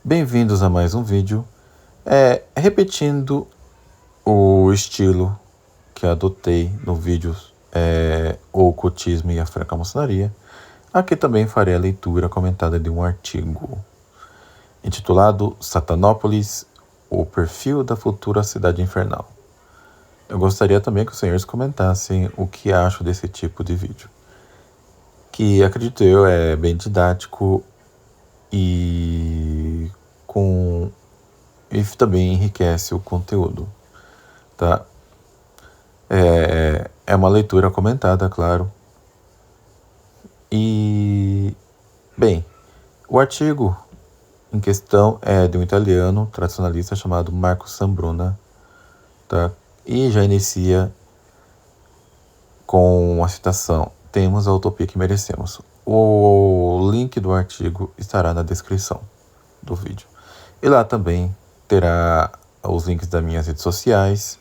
Bem-vindos a mais um vídeo, repetindo o estilo que adotei no vídeo O Ocultismo e a Francmaçonaria. Aqui também farei a leitura comentada de um artigo intitulado Satanópolis, o perfil da futura cidade infernal. Eu gostaria também que os senhores comentassem o que acham desse tipo de vídeo, que acredito eu é bem didático e também enriquece o conteúdo, tá? É uma leitura comentada, claro. E, bem, o artigo em questão é de um italiano tradicionalista chamado Marco Sambruna, tá? E já inicia com a citação: temos a utopia que merecemos. O link do artigo estará na descrição do vídeo. E lá também terá os links das minhas redes sociais,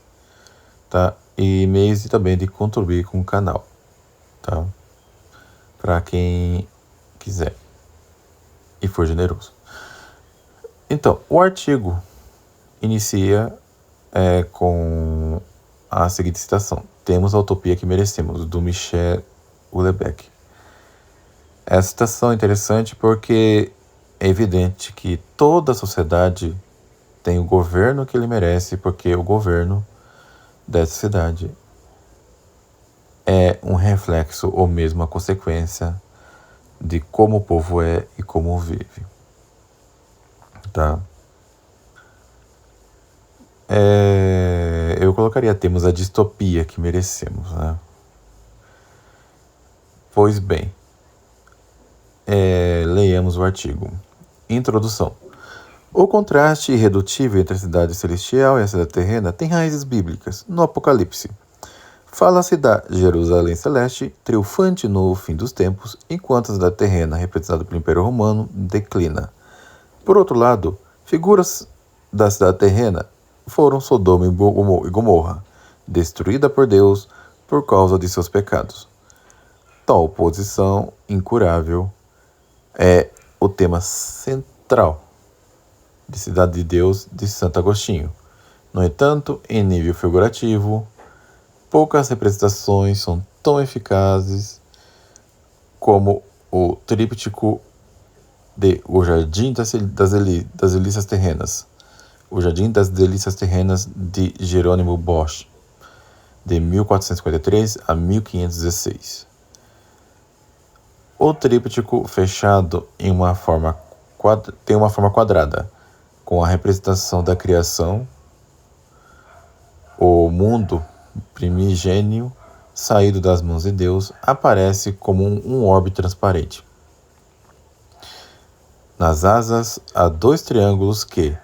tá? E meios também de contribuir com o canal, tá? Para quem quiser e for generoso. Então, o artigo inicia com a seguinte citação: temos a utopia que merecemos, do Michel Houellebecq. Essa citação é interessante porque é evidente que toda a sociedade tem o governo que ele merece, porque o governo dessa sociedade é um reflexo ou mesmo a consequência de como o povo é e como vive, tá? Eu colocaria: temos a distopia que merecemos, né? Pois bem, leiamos o artigo. Introdução. O contraste irredutível entre a cidade celestial e a cidade terrena tem raízes bíblicas. No Apocalipse, fala-se da Jerusalém celeste, triunfante no fim dos tempos, enquanto a cidade terrena, representada pelo Império Romano, declina. Por outro lado, figuras da cidade terrena foram Sodoma e Gomorra, destruída por Deus por causa de seus pecados. Tal posição incurável é o tema central de Cidade de Deus de Santo Agostinho. No entanto, em nível figurativo, poucas representações são tão eficazes como o tríptico de O Jardim das Delícias Terrenas, O Jardim das Delícias Terrenas, de Jerônimo Bosch, de 1453 a 1516. O tríptico fechado tem uma forma quadrada, com a representação da criação, o mundo primigênio saído das mãos de Deus aparece como um orbe transparente. Nas asas há dois triângulos que,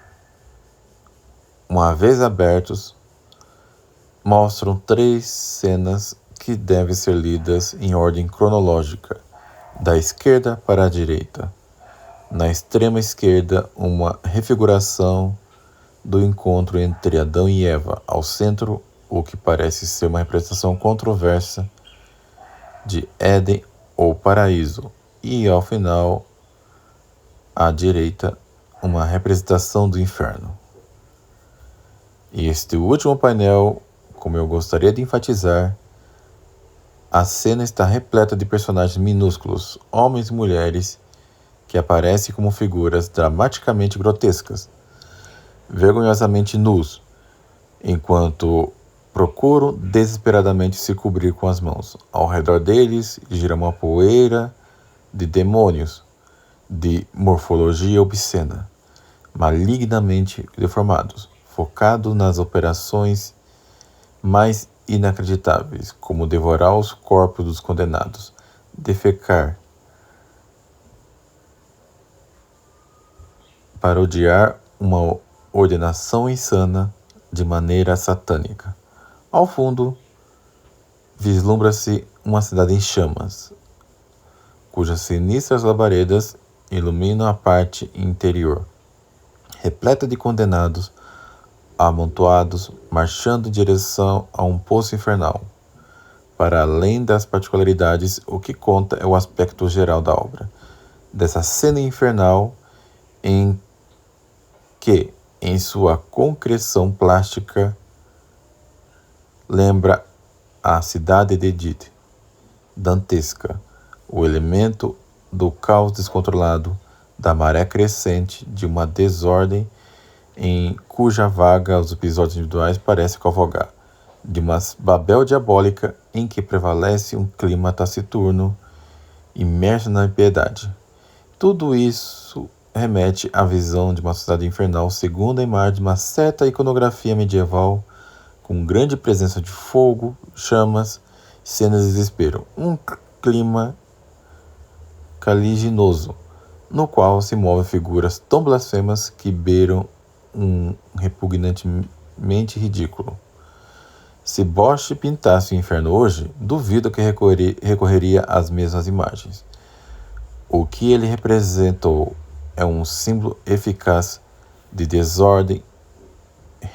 uma vez abertos, mostram três cenas que devem ser lidas em ordem cronológica, da esquerda para a direita. Na extrema esquerda, uma refiguração do encontro entre Adão e Eva. Ao centro, o que parece ser uma representação controversa de Éden ou paraíso. E ao final, à direita, uma representação do inferno. E este último painel, como eu gostaria de enfatizar, a cena está repleta de personagens minúsculos, homens e mulheres, que aparecem como figuras dramaticamente grotescas, vergonhosamente nus, enquanto procuram desesperadamente se cobrir com as mãos. Ao redor deles gira uma poeira de demônios, de morfologia obscena, malignamente deformados, focados nas operações mais inacreditáveis, como devorar os corpos dos condenados, defecar, parodiar uma ordenação insana de maneira satânica. Ao fundo, vislumbra-se uma cidade em chamas, cujas sinistras labaredas iluminam a parte interior, repleta de condenados amontoados, marchando em direção a um poço infernal. Para além das particularidades, o que conta é o aspecto geral da obra, dessa cena infernal em que, em sua concreção plástica, lembra a cidade de Edith, dantesca, o elemento do caos descontrolado, da maré crescente, de uma desordem em cuja vaga os episódios individuais parecem cavalgar, de uma Babel diabólica em que prevalece um clima taciturno, imerso na impiedade. Tudo isso remete à visão de uma sociedade infernal segundo a imagem de uma certa iconografia medieval com grande presença de fogo, chamas, cenas de desespero. Um clima caliginoso, no qual se movem figuras tão blasfemas que beiram um repugnantemente ridículo. Se Bosch pintasse o inferno hoje, duvido que recorreria às mesmas imagens. O que ele representou é um símbolo eficaz de desordem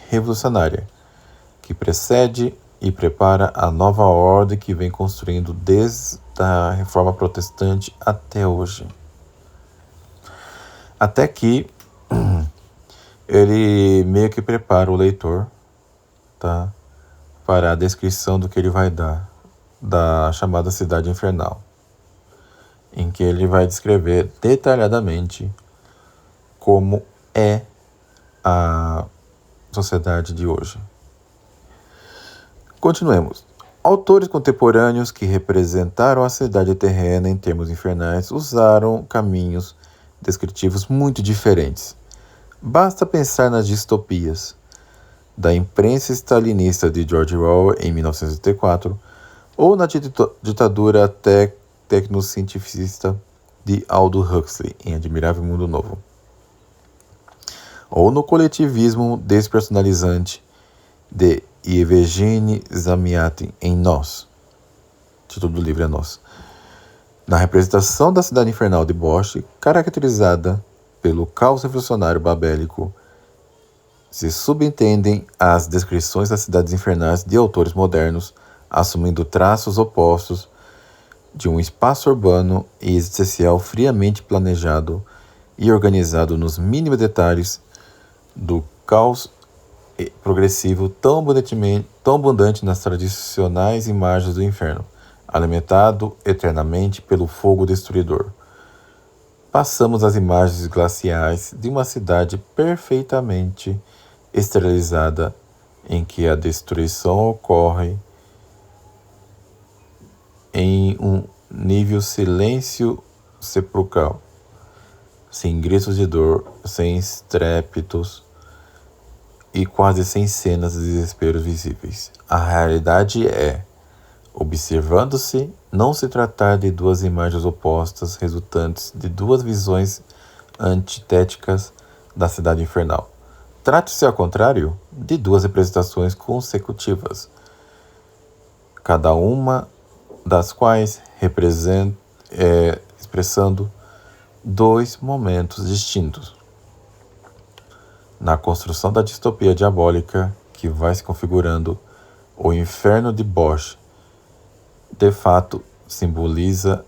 revolucionária, que precede e prepara a nova ordem que vem construindo desde a Reforma Protestante até hoje. Até que ele meio que prepara o leitor, tá, para a descrição do que ele vai dar da chamada Cidade Infernal, em que ele vai descrever detalhadamente como é a sociedade de hoje. Continuemos. Autores contemporâneos que representaram a cidade terrena em termos infernais usaram caminhos descritivos muito diferentes. Basta pensar nas distopias da imprensa stalinista de George Orwell em 1984 ou na ditadura tecnocientificista de Aldous Huxley em Admirável Mundo Novo, ou no coletivismo despersonalizante de Evgeny Zamyatin em Nós. O título do livro é Nós. Na representação da cidade infernal de Bosch, caracterizada pelo caos revolucionário babélico, se subentendem as descrições das cidades infernais de autores modernos, assumindo traços opostos de um espaço urbano e existencial friamente planejado e organizado nos mínimos detalhes do caos progressivo tão abundante nas tradicionais imagens do inferno, alimentado eternamente pelo fogo destruidor. Passamos às imagens glaciais de uma cidade perfeitamente esterilizada, em que a destruição ocorre em um nível silêncio sepulcral, sem gritos de dor, sem estrépitos e quase sem cenas de desespero visíveis. A realidade é, observando-se, não se tratar de duas imagens opostas resultantes de duas visões antitéticas da cidade infernal. Trata-se, ao contrário, de duas representações consecutivas, cada uma das quais expressando dois momentos distintos. Na construção da distopia diabólica que vai se configurando, o inferno de Bosch, de fato, simboliza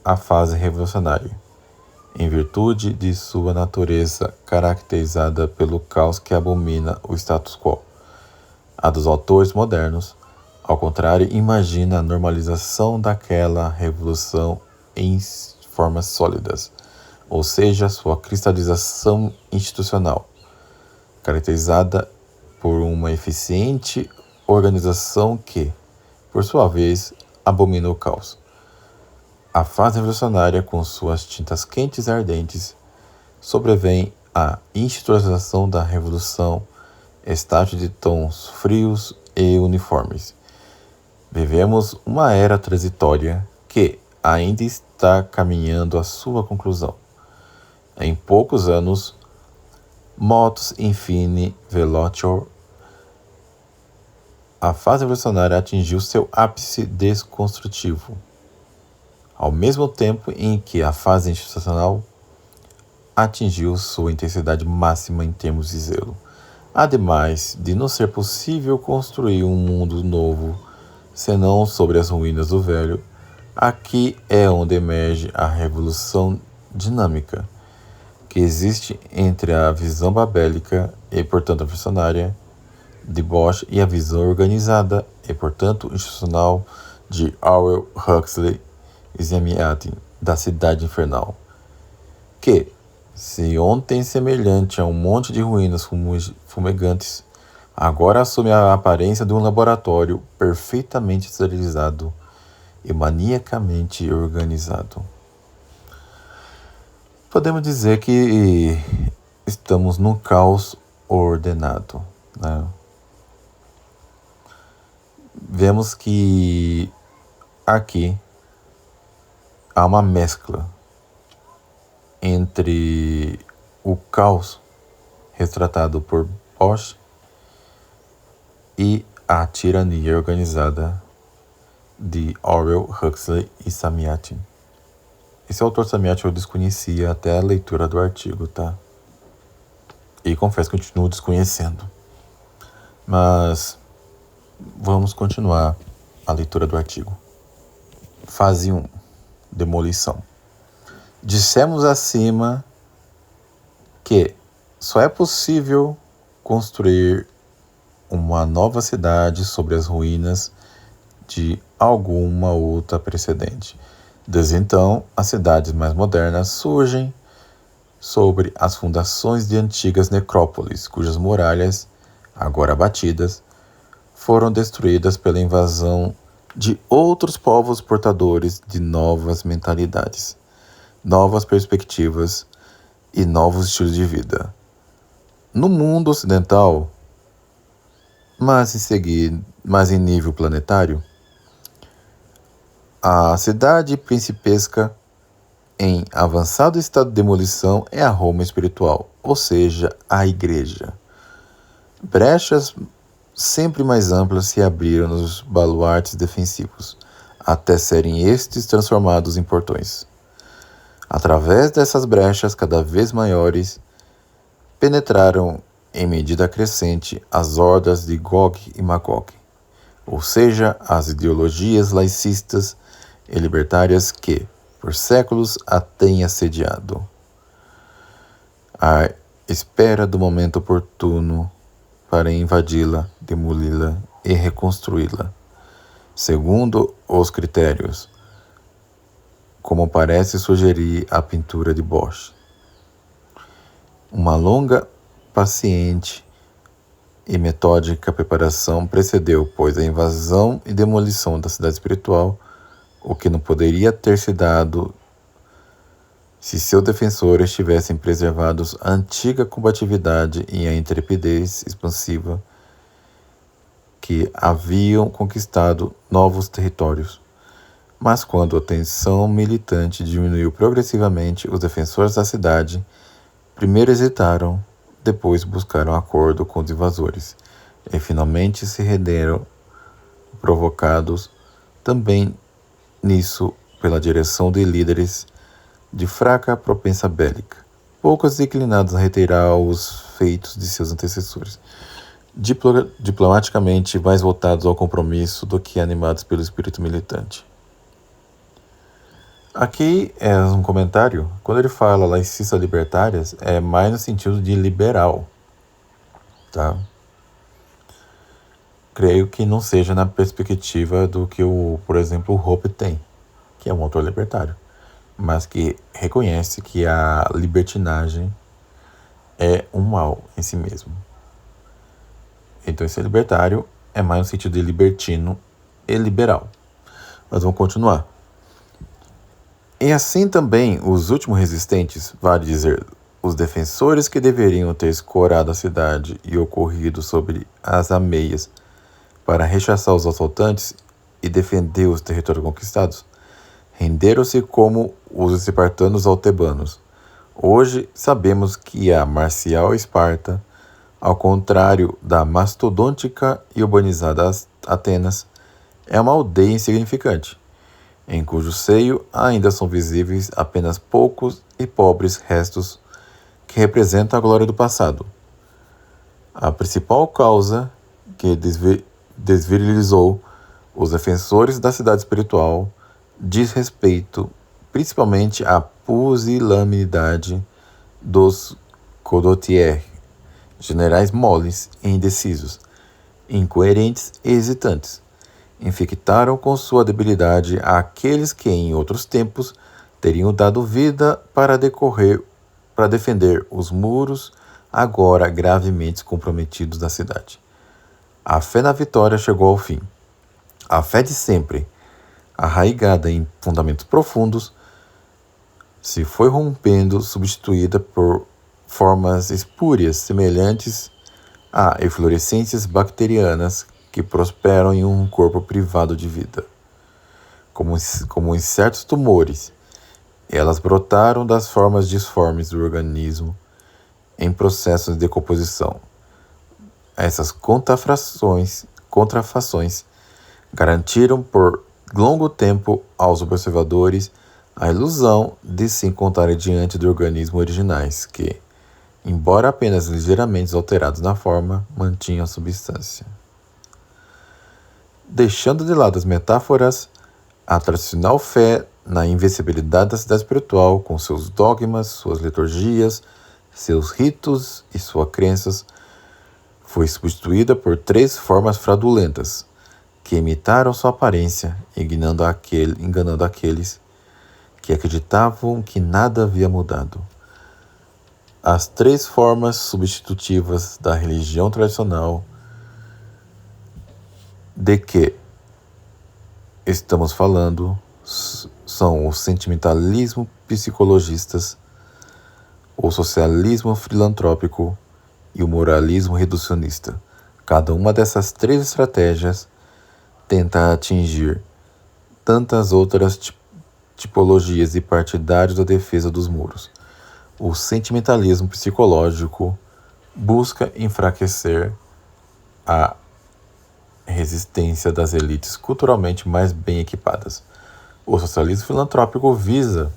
a fase revolucionária, em virtude de sua natureza caracterizada pelo caos que abomina o status quo. A dos autores modernos, ao contrário, imagina a normalização daquela revolução em formas sólidas, ou seja, sua cristalização institucional, caracterizada por uma eficiente organização que, por sua vez, abomina o caos. A fase revolucionária, com suas tintas quentes e ardentes, sobrevém à institucionalização da revolução, estágio de tons frios e uniformes. Vivemos uma era transitória que ainda está caminhando à sua conclusão. Em poucos anos, motus infine velocior, a fase revolucionária atingiu seu ápice desconstrutivo, ao mesmo tempo em que a fase institucional atingiu sua intensidade máxima em termos de zelo. Ademais de não ser possível construir um mundo novo senão sobre as ruínas do velho, aqui é onde emerge a revolução dinâmica, que existe entre a visão babélica e, portanto, visionária de Bosch e a visão organizada e, portanto, institucional de Orwell, Huxley e Zemiatin, da Cidade Infernal, que, se ontem semelhante a um monte de ruínas fumegantes, agora assume a aparência de um laboratório perfeitamente esterilizado e maniacamente organizado. Podemos dizer que estamos num caos ordenado, né? Vemos que aqui há uma mescla entre o caos retratado por Bosch e a tirania organizada de Orwell, Huxley e Zemiatin. Esse autor Zemiatin eu desconhecia até a leitura do artigo, tá? E confesso que continuo desconhecendo. Mas vamos continuar a leitura do artigo. Fase 1. Demolição. Dissemos acima que só é possível construir uma nova cidade sobre as ruínas de alguma outra precedente. Desde então, as cidades mais modernas surgem sobre as fundações de antigas necrópolis, cujas muralhas, agora abatidas, foram destruídas pela invasão de outros povos portadores de novas mentalidades, novas perspectivas e novos estilos de vida. No mundo ocidental, mas em nível planetário, a cidade principesca em avançado estado de demolição é a Roma espiritual, ou seja, a Igreja. Brechas sempre mais amplas se abriram nos baluartes defensivos, até serem estes transformados em portões. Através dessas brechas cada vez maiores, penetraram em medida crescente as hordas de Gog e Magog, ou seja, as ideologias laicistas e libertárias que, por séculos, a têm assediado. À espera do momento oportuno para invadi-la, demoli-la e reconstruí-la, segundo os critérios, como parece sugerir a pintura de Bosch. Uma longa, paciente e metódica preparação precedeu, pois, a invasão e demolição da cidade espiritual, o que não poderia ter se dado se seus defensores tivessem preservado a antiga combatividade e a intrepidez expansiva que haviam conquistado novos territórios. Mas quando a tensão militante diminuiu progressivamente, os defensores da cidade primeiro hesitaram, depois buscaram acordo com os invasores e finalmente se renderam, provocados também nisso pela direção de líderes de fraca propensa bélica, poucos inclinados a reiterar os feitos de seus antecessores, diplomaticamente mais voltados ao compromisso do que animados pelo espírito militante. Aqui é um comentário, quando ele fala laicista libertárias, é mais no sentido de liberal, tá? Creio que não seja na perspectiva do que, por exemplo, o Hoppe tem, que é um autor libertário, mas que reconhece que a libertinagem é um mal em si mesmo. Então esse libertário é mais no sentido de libertino e liberal. Mas vamos continuar. E assim também os últimos resistentes, vale dizer, os defensores que deveriam ter escorado a cidade e ocorrido sobre as ameias para rechaçar os assaltantes e defender os territórios conquistados, renderam-se como os espartanos aos tebanos. Hoje sabemos que a marcial Esparta, ao contrário da mastodôntica e urbanizada Atenas, é uma aldeia insignificante, em cujo seio ainda são visíveis apenas poucos e pobres restos que representam a glória do passado. A principal causa que desvirilizou os defensores da cidade espiritual diz respeito principalmente à pusilanimidade dos condottieri, generais moles e indecisos, incoerentes e hesitantes. Infectaram com sua debilidade aqueles que em outros tempos teriam dado vida para defender os muros agora gravemente comprometidos da cidade. A fé na vitória chegou ao fim. A fé de sempre, arraigada em fundamentos profundos, se foi rompendo, substituída por formas espúrias semelhantes a eflorescências bacterianas que prosperam em um corpo privado de vida. Como em certos tumores, elas brotaram das formas disformes do organismo em processos de decomposição. Essas contrafações garantiram por longo tempo aos observadores a ilusão de se encontrarem diante de organismos originais que, embora apenas ligeiramente alterados na forma, mantinham a substância. Deixando de lado as metáforas, a tradicional fé na invencibilidade da cidade espiritual, com seus dogmas, suas liturgias, seus ritos e suas crenças, foi substituída por 3 formas fraudulentas, que imitaram sua aparência, enganando aqueles que acreditavam que nada havia mudado. As 3 formas substitutivas da religião tradicional de que estamos falando são o sentimentalismo psicologistas, o socialismo filantrópico e o moralismo reducionista. Cada uma dessas 3 estratégias tenta atingir tantas outras tipologias de partidários da defesa dos muros. O sentimentalismo psicológico busca enfraquecer a resistência das elites culturalmente mais bem equipadas. O socialismo filantrópico visa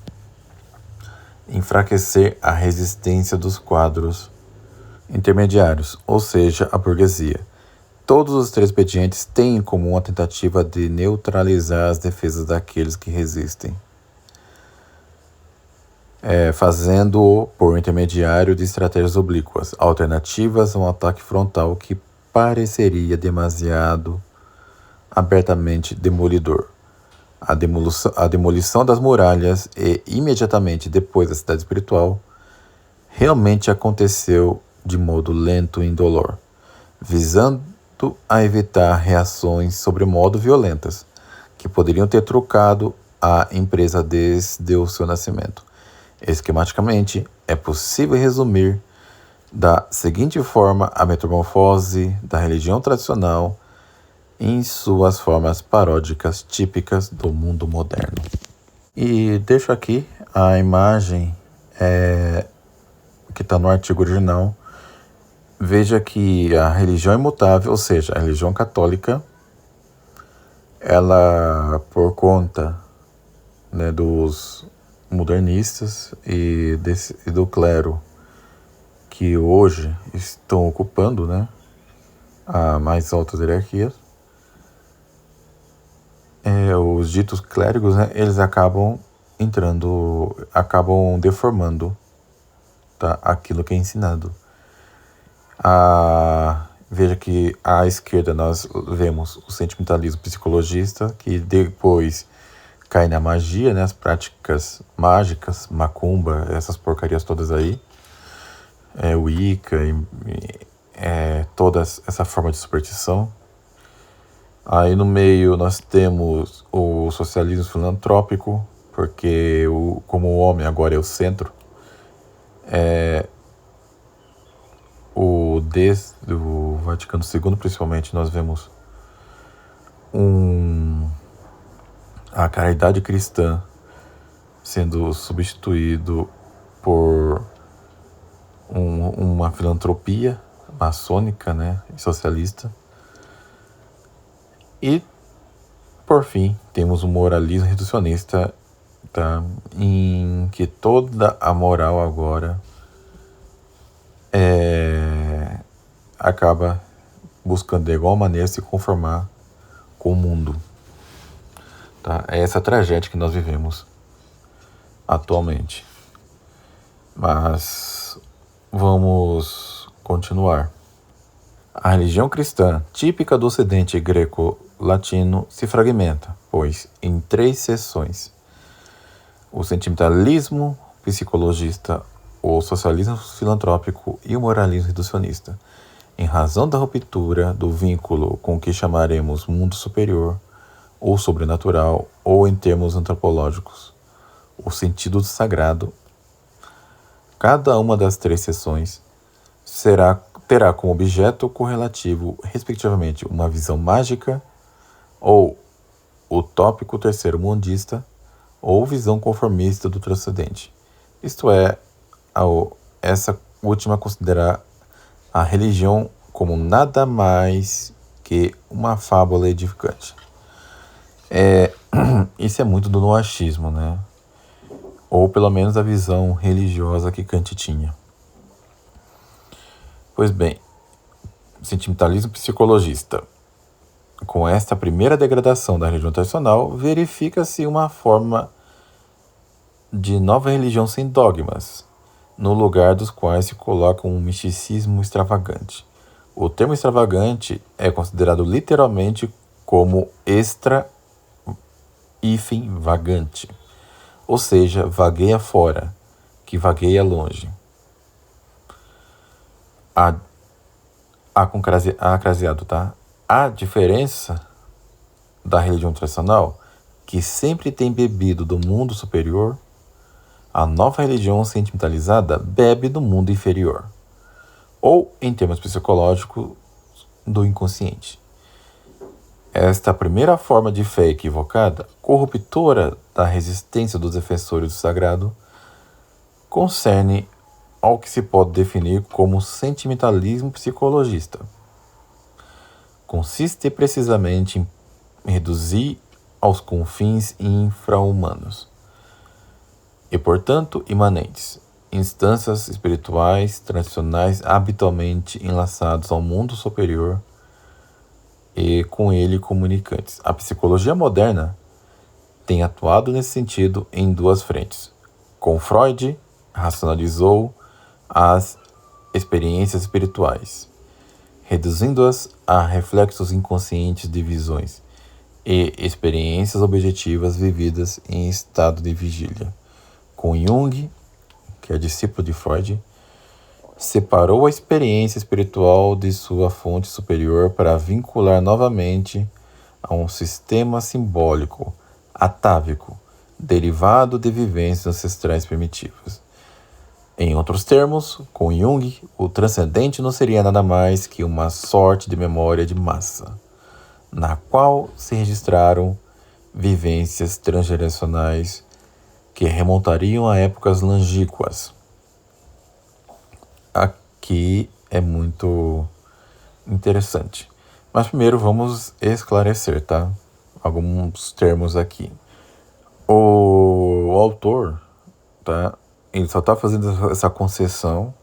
enfraquecer a resistência dos quadros intermediários, ou seja, a burguesia. Todos os 3 expedientes têm em comum a tentativa de neutralizar as defesas daqueles que resistem, fazendo-o por intermediário de estratégias oblíquas, alternativas a um ataque frontal que pareceria demasiado abertamente demolidor. A demolição das muralhas e, imediatamente depois da cidade espiritual, realmente aconteceu de modo lento e indolor, visando a evitar reações sobremodo violentas, que poderiam ter trocado a empresa desde o seu nascimento. Esquematicamente, é possível resumir da seguinte forma a metamorfose da religião tradicional em suas formas paródicas típicas do mundo moderno. E deixo aqui a imagem que está no artigo original. Veja que a religião imutável, ou seja, a religião católica, ela, por conta, dos modernistas e do clero que hoje estão ocupando, a mais altas hierarquias, os ditos clérigos, eles acabam deformando, tá, aquilo que é ensinado. Veja que à esquerda nós vemos o sentimentalismo psicologista, que depois cai na magia, as práticas mágicas, macumba, essas porcarias todas aí, Wicca, toda essa forma de superstição. Aí no meio nós temos o socialismo filantrópico, porque como o homem agora é o centro, desde o Vaticano II, principalmente, nós vemos a caridade cristã sendo substituído por uma filantropia maçônica, e socialista. E, por fim, temos o moralismo reducionista, tá, em que toda a moral agora acaba buscando de igual maneira se conformar com o mundo. Tá? É essa tragédia que nós vivemos atualmente. Mas vamos continuar. A religião cristã, típica do ocidente greco-latino, se fragmenta, pois, em 3 seções: o sentimentalismo psicologista, o socialismo filantrópico e o moralismo reducionista. Em razão da ruptura do vínculo com o que chamaremos mundo superior, ou sobrenatural, ou em termos antropológicos, o sentido do sagrado, cada uma das 3 seções terá como objeto correlativo, respectivamente, uma visão mágica, ou utópico terceiro-mundista, ou visão conformista do transcendente. Isto é, essa última considerar a religião como nada mais que uma fábula edificante. Isso é muito do noachismo, né? Ou pelo menos a visão religiosa que Kant tinha. Pois bem, sentimentalismo psicologista. Com esta primeira degradação da religião tradicional, verifica-se uma forma de nova religião sem dogmas, no lugar dos quais se coloca um misticismo extravagante. O termo extravagante é considerado literalmente como vagante, ou seja, vagueia fora, que vagueia longe. Acraseado, tá? A diferença da religião tradicional, que sempre tem bebido do mundo superior, a nova religião sentimentalizada bebe do mundo inferior, ou, em termos psicológicos, do inconsciente. Esta primeira forma de fé equivocada, corruptora da resistência dos defensores do sagrado, concerne ao que se pode definir como sentimentalismo psicologista. Consiste precisamente em reduzir aos confins infra-humanos e, portanto, imanentes, instâncias espirituais tradicionais habitualmente enlaçados ao mundo superior e com ele comunicantes. A psicologia moderna tem atuado nesse sentido em 2 frentes. Com Freud, racionalizou as experiências espirituais, reduzindo-as a reflexos inconscientes de visões e experiências objetivas vividas em estado de vigília. Com Jung, que é discípulo de Freud, separou a experiência espiritual de sua fonte superior para vincular novamente a um sistema simbólico, atávico, derivado de vivências ancestrais primitivas. Em outros termos, com Jung, o transcendente não seria nada mais que uma sorte de memória de massa, na qual se registraram vivências transgeracionais que remontariam a épocas longínquas. Aqui é muito interessante. Mas primeiro vamos esclarecer, tá? Alguns termos aqui. O autor, tá? Ele só está fazendo essa concessão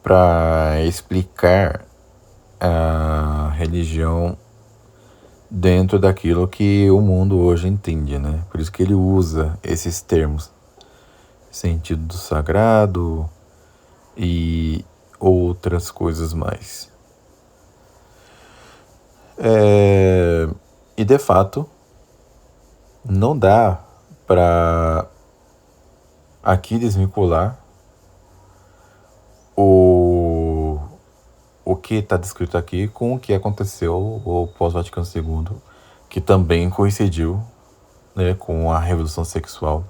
para explicar a religião dentro daquilo que o mundo hoje entende, né? Por isso que ele usa esses termos, sentido do sagrado e outras coisas mais. E de fato, não dá para aqui desvincular o que está descrito aqui com o que aconteceu o pós-Vaticano II, que também coincidiu, né, com a Revolução Sexual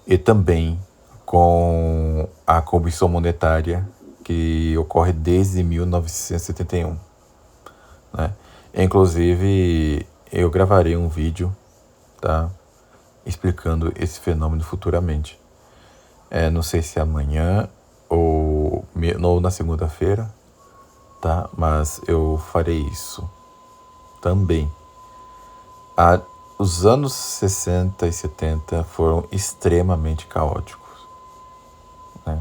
e também com a corrupção monetária que ocorre desde 1971. Né? Inclusive, eu gravarei um vídeo, tá, explicando esse fenômeno futuramente. Não sei se é amanhã ou na segunda-feira, tá? Mas eu farei isso também. Os anos 60 e 70 foram extremamente caóticos, né?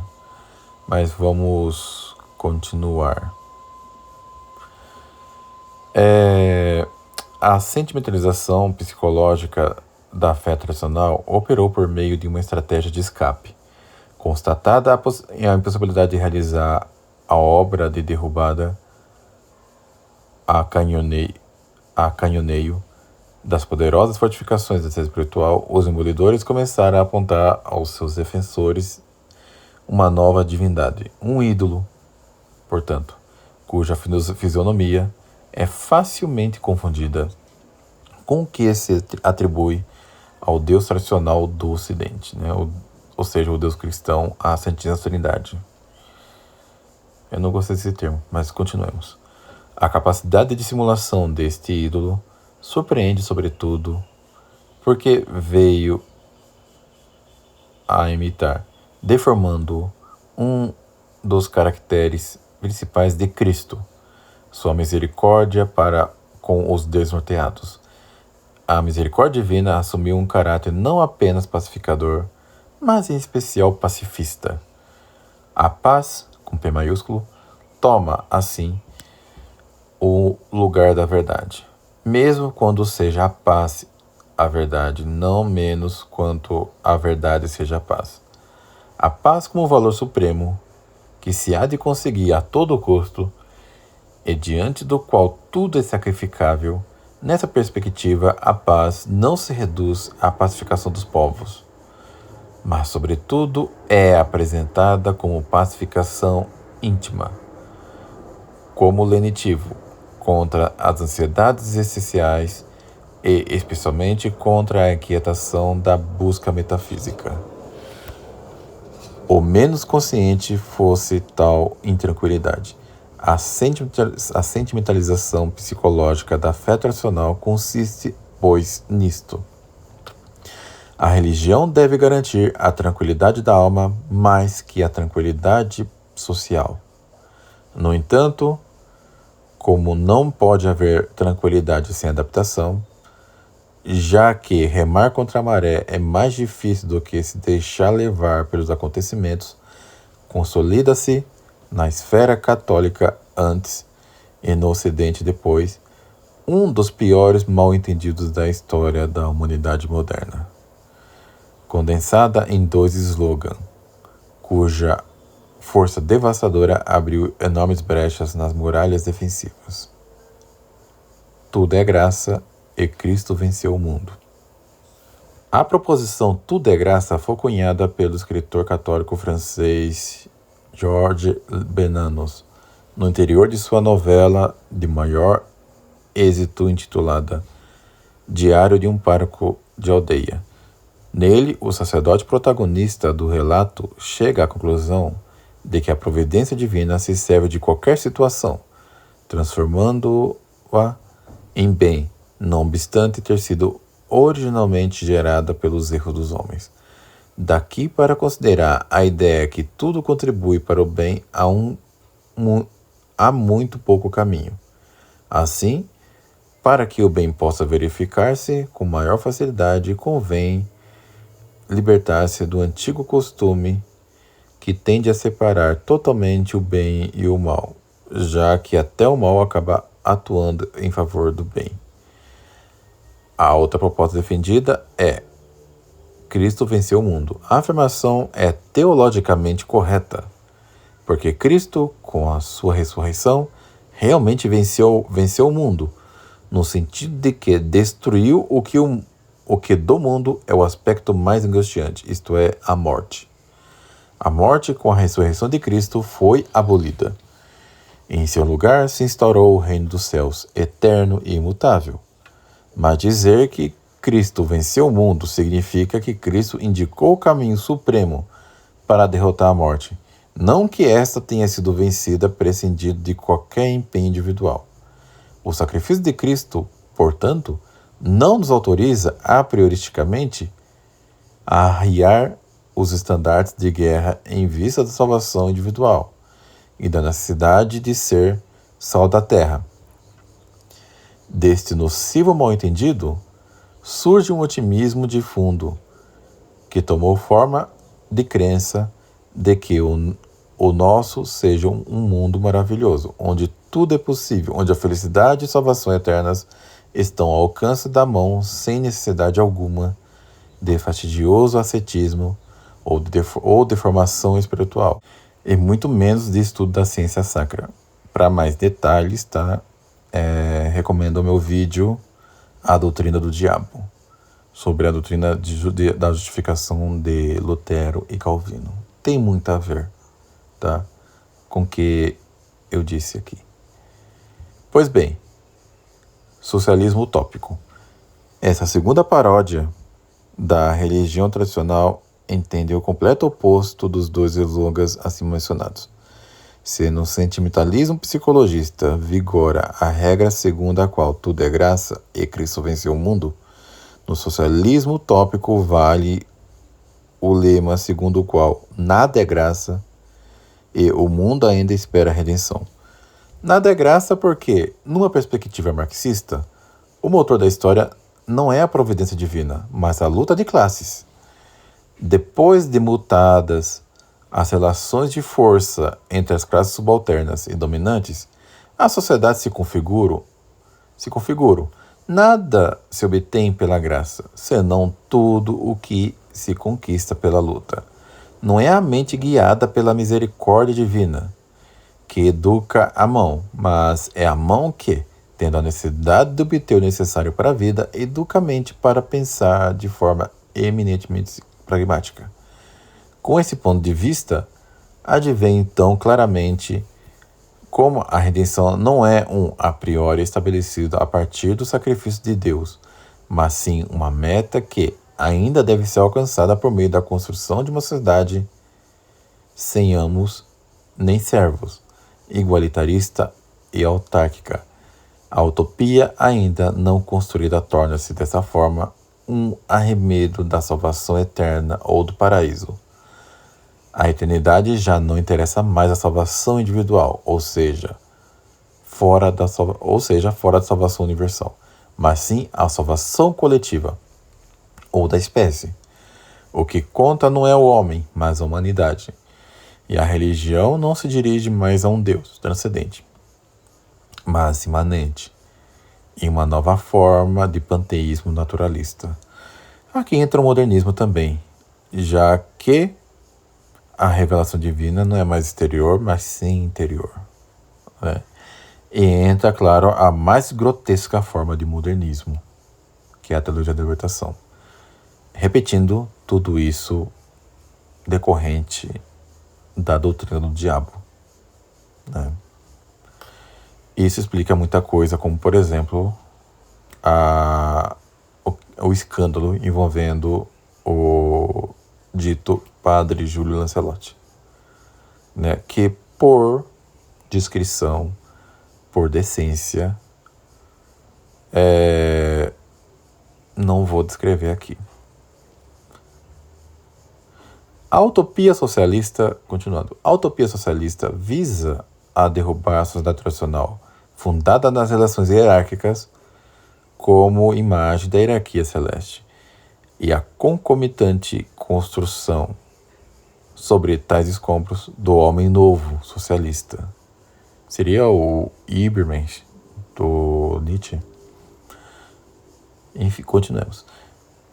Mas vamos continuar. A sentimentalização psicológica da fé tradicional operou por meio de uma estratégia de escape. Constatada a impossibilidade de realizar a obra de derrubada a canhoneio das poderosas fortificações da defesa espiritual, os demolidores começaram a apontar aos seus defensores uma nova divindade, um ídolo, portanto, cuja fisionomia é facilmente confundida com o que se atribui ao Deus tradicional do Ocidente, né? Ou seja, o Deus cristão, a Santíssima Trindade. Eu não gostei desse termo, mas continuemos. A capacidade de simulação deste ídolo surpreende, sobretudo, porque veio a imitar, deformando um dos caracteres principais de Cristo, sua misericórdia para com os desnorteados. A misericórdia divina assumiu um caráter não apenas pacificador, mas em especial pacifista. A paz, com P maiúsculo, toma, assim, o lugar da verdade, mesmo quando seja a paz a verdade, não menos quanto a verdade seja a paz. A paz como valor supremo, que se há de conseguir a todo custo, e diante do qual tudo é sacrificável. Nessa perspectiva, a paz não se reduz à pacificação dos povos, mas, sobretudo, é apresentada como pacificação íntima, como lenitivo contra as ansiedades essenciais e, especialmente, contra a inquietação da busca metafísica. O menos consciente fosse tal intranquilidade. A sentimentalização psicológica da fé tradicional consiste, pois, nisto. A religião deve garantir a tranquilidade da alma mais que a tranquilidade social. No entanto, como não pode haver tranquilidade sem adaptação, já que remar contra a maré é mais difícil do que se deixar levar pelos acontecimentos, consolida-se na esfera católica antes e no Ocidente depois, um dos piores mal-entendidos da história da humanidade moderna, condensada em 2 slogans, cuja força devastadora abriu enormes brechas nas muralhas defensivas. Tudo é graça e Cristo venceu o mundo. A proposição Tudo é graça foi cunhada pelo escritor católico francês Georges Bernanos, no interior de sua novela de maior êxito intitulada Diário de um Pároco de Aldeia. Nele, o sacerdote protagonista do relato chega à conclusão de que a providência divina se serve de qualquer situação, transformando-a em bem, não obstante ter sido originalmente gerada pelos erros dos homens. Daqui para considerar a ideia que tudo contribui para o bem há muito pouco caminho. Assim, para que o bem possa verificar-se com maior facilidade, convém libertar-se do antigo costume que tende a separar totalmente o bem e o mal, já que até o mal acaba atuando em favor do bem. A outra proposta defendida é Cristo venceu o mundo. A afirmação é teologicamente correta, porque Cristo, com a sua ressurreição, realmente venceu o mundo, no sentido de que destruiu o que do mundo é o aspecto mais angustiante, isto é, a morte. A morte, com a ressurreição de Cristo, foi abolida. Em seu lugar se instaurou o reino dos céus, eterno e imutável. Mas dizer que Cristo venceu o mundo significa que Cristo indicou o caminho supremo para derrotar a morte, não que esta tenha sido vencida prescindindo de qualquer empenho individual. O sacrifício de Cristo, portanto, não nos autoriza a prioristicamente a arriar os estandartes de guerra em vista da salvação individual e da necessidade de ser sal da terra. Deste nocivo mal-entendido, surge um otimismo de fundo, que tomou forma de crença de que o nosso seja um mundo maravilhoso, onde tudo é possível, onde a felicidade e salvação eternas estão ao alcance da mão sem necessidade alguma de fastidioso ascetismo ou deformação espiritual, e muito menos de estudo da ciência sacra. Para mais detalhes, tá? Recomendo o meu vídeo A Doutrina do Diabo, sobre a doutrina da justificação de Lutero e Calvino. Tem muito a ver, tá, com o que eu disse aqui. Pois bem, socialismo utópico. Essa segunda paródia da religião tradicional entende o completo oposto dos dois slogans acima mencionados. Se no sentimentalismo psicologista vigora a regra segundo a qual tudo é graça e Cristo venceu o mundo, no socialismo utópico vale o lema segundo o qual nada é graça e o mundo ainda espera a redenção. Nada é graça porque, numa perspectiva marxista, o motor da história não é a providência divina, mas a luta de classes. Depois de mutadas as relações de força entre as classes subalternas e dominantes, a sociedade se configura. Nada se obtém pela graça, senão tudo o que se conquista pela luta. Não é a mente guiada pela misericórdia divina que educa a mão, mas é a mão que, tendo a necessidade de obter o necessário para a vida, educa a mente para pensar de forma eminentemente pragmática. Com esse ponto de vista, advém então claramente como a redenção não é um a priori estabelecido a partir do sacrifício de Deus, mas sim uma meta que ainda deve ser alcançada por meio da construção de uma sociedade sem amos nem servos, igualitarista e autárquica. A utopia ainda não construída torna-se dessa forma um arremedo da salvação eterna ou do paraíso. A eternidade já não interessa mais a salvação individual, ou seja, fora da salvação universal, mas sim a salvação coletiva, ou da espécie. O que conta não é o homem, mas a humanidade. E a religião não se dirige mais a um Deus transcendente, mas imanente, em uma nova forma de panteísmo naturalista. Aqui entra o modernismo também, já que a revelação divina não é mais exterior, mas sim interior. Né? E entra, claro, a mais grotesca forma de modernismo, que é a teologia da libertação. Repetindo tudo isso decorrente da doutrina do diabo. Né? Isso explica muita coisa, como, por exemplo, o escândalo envolvendo o dito padre Júlio Lancelotti, né? Que por discrição, por decência, não vou descrever aqui. A utopia socialista, continuando, a utopia socialista visa a derrubar a sociedade tradicional, fundada nas relações hierárquicas, como imagem da hierarquia celeste, e a concomitante construção sobre tais escombros do homem novo socialista. Seria o Ibermensch do Nietzsche. Enfim, continuemos.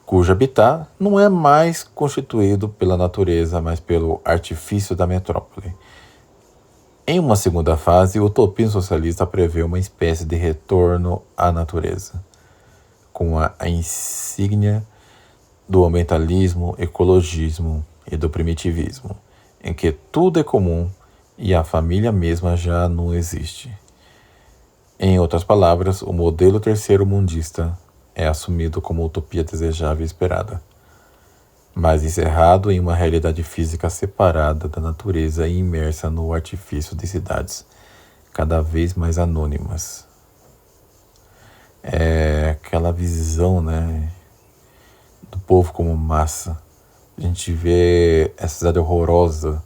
Cujo habitat não é mais constituído pela natureza, mas pelo artifício da metrópole. Em uma segunda fase, o utopismo socialista prevê uma espécie de retorno à natureza, com a insígnia do ambientalismo, ecologismo e do primitivismo, em que tudo é comum e a família mesma já não existe. Em outras palavras, o modelo terceiro-mundista é assumido como utopia desejável e esperada, mas encerrado em uma realidade física separada da natureza e imersa no artifício de cidades cada vez mais anônimas. É aquela visão, né, do povo como massa. A gente vê essa cidade horrorosa,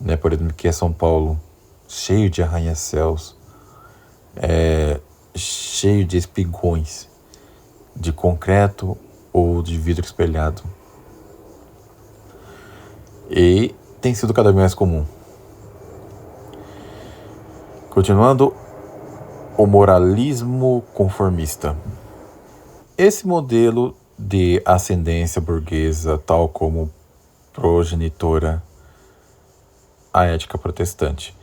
né, por exemplo, que é São Paulo, cheio de arranha-céus, cheio de espigões, de concreto ou de vidro espelhado. E tem sido cada vez mais comum. Continuando, o moralismo conformista. Esse modelo de ascendência burguesa, tal como progenitora a ética protestante.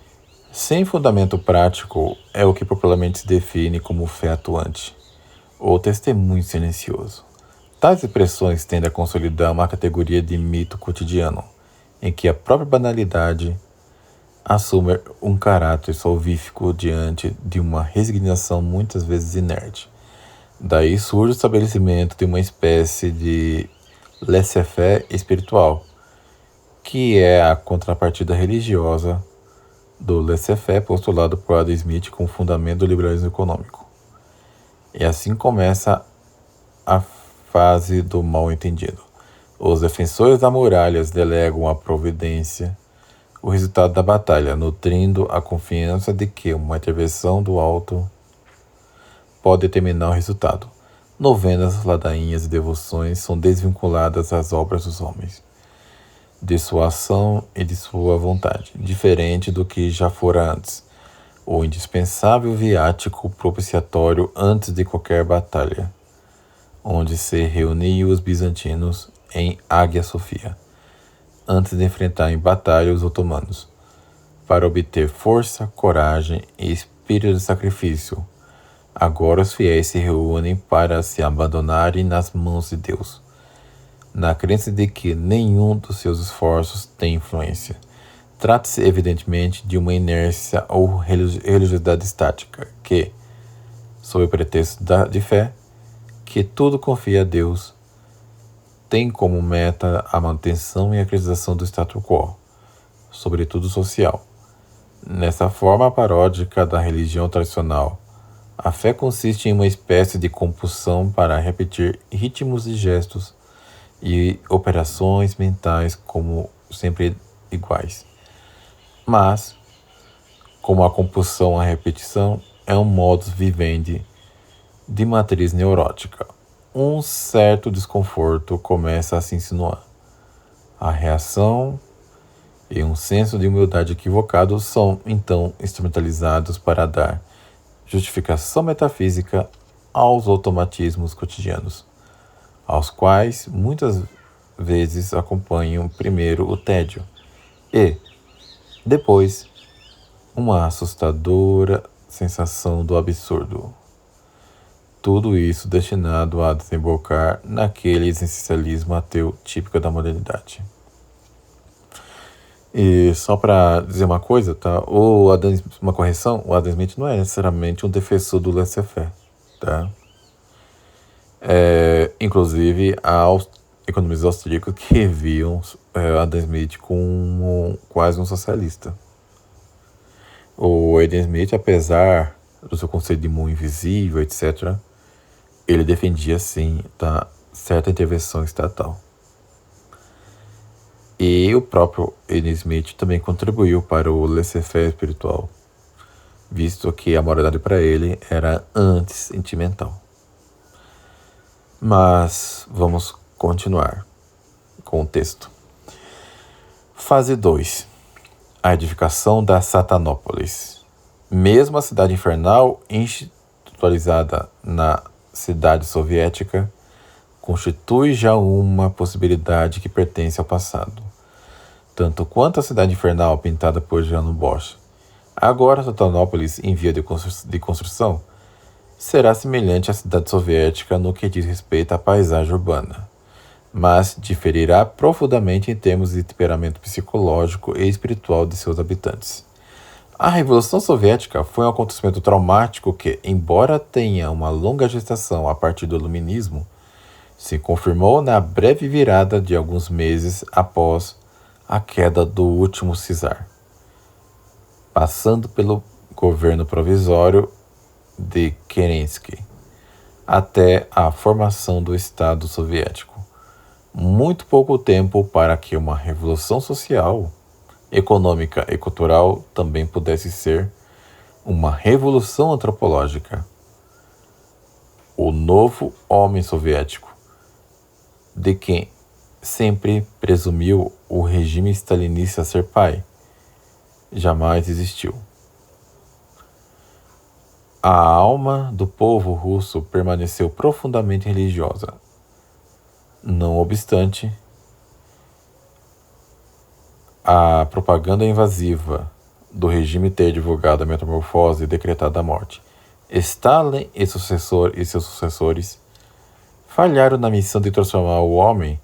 Sem fundamento prático é o que popularmente se define como fé atuante, ou testemunho silencioso. Tais expressões tendem a consolidar uma categoria de mito cotidiano, em que a própria banalidade assume um caráter salvífico diante de uma resignação muitas vezes inerte. Daí surge o estabelecimento de uma espécie de laissez-faire espiritual, que é a contrapartida religiosa do laissez-faire postulado por Adam Smith como fundamento do liberalismo econômico. E assim começa a fase do mal-entendido. Os defensores da muralha delegam à providência o resultado da batalha, nutrindo a confiança de que uma intervenção do alto pode determinar o resultado. Novenas, ladainhas e devoções são desvinculadas das obras dos homens, de sua ação e de sua vontade, diferente do que já fora antes, o indispensável viático propiciatório antes de qualquer batalha, onde se reuniam os bizantinos em Águia Sofia, antes de enfrentar em batalha os otomanos, para obter força, coragem e espírito de sacrifício. Agora os fiéis se reúnem para se abandonarem nas mãos de Deus, na crença de que nenhum dos seus esforços tem influência. Trata-se evidentemente de uma inércia ou religiosidade estática que, sob o pretexto de fé, que tudo confia a Deus, tem como meta a manutenção e a acreditação do status quo, sobretudo social. Nessa forma paródica da religião tradicional, a fé consiste em uma espécie de compulsão para repetir ritmos e gestos e operações mentais como sempre iguais. Mas, como a compulsão à repetição é um modus vivendi de matriz neurótica, um certo desconforto começa a se insinuar. A reação e um senso de humildade equivocado são, então, instrumentalizados para dar justificação metafísica aos automatismos cotidianos, aos quais muitas vezes acompanham primeiro o tédio e, depois, uma assustadora sensação do absurdo. Tudo isso destinado a desembocar naquele existencialismo ateu típico da modernidade. E só para dizer uma coisa, tá? Uma correção, o Adam Smith não é necessariamente um defensor do laissez-faire, tá? Inclusive, há economistas austríacos que viam Adam Smith como quase um socialista. O Adam Smith, apesar do seu conceito de mão invisível, etc., ele defendia, sim, tá, certa intervenção estatal. E o próprio Adam Smith também contribuiu para o laissez-faire espiritual, visto que a moralidade para ele era antissentimental. Mas vamos continuar com o texto. Fase 2. A edificação da Satanópolis. Mesmo a cidade infernal, institucionalizada na cidade soviética, constitui já uma possibilidade que pertence ao passado, tanto quanto a cidade infernal pintada por Jan Bosch. Agora, Satanópolis, em via de construção, será semelhante à cidade soviética no que diz respeito à paisagem urbana, mas diferirá profundamente em termos de temperamento psicológico e espiritual de seus habitantes. A Revolução Soviética foi um acontecimento traumático que, embora tenha uma longa gestação a partir do iluminismo, se confirmou na breve virada de alguns meses após a queda do último czar, passando pelo governo provisório de Kerensky, até a formação do Estado Soviético. Muito pouco tempo para que uma revolução social, econômica e cultural também pudesse ser uma revolução antropológica. O novo homem soviético, de quem sempre presumiu o regime stalinista ser pai, jamais existiu. A alma do povo russo permaneceu profundamente religiosa, Não obstante, a propaganda invasiva do regime ter divulgado a metamorfose e decretado a morte, Stalin e seus sucessores falharam na missão de transformar o homem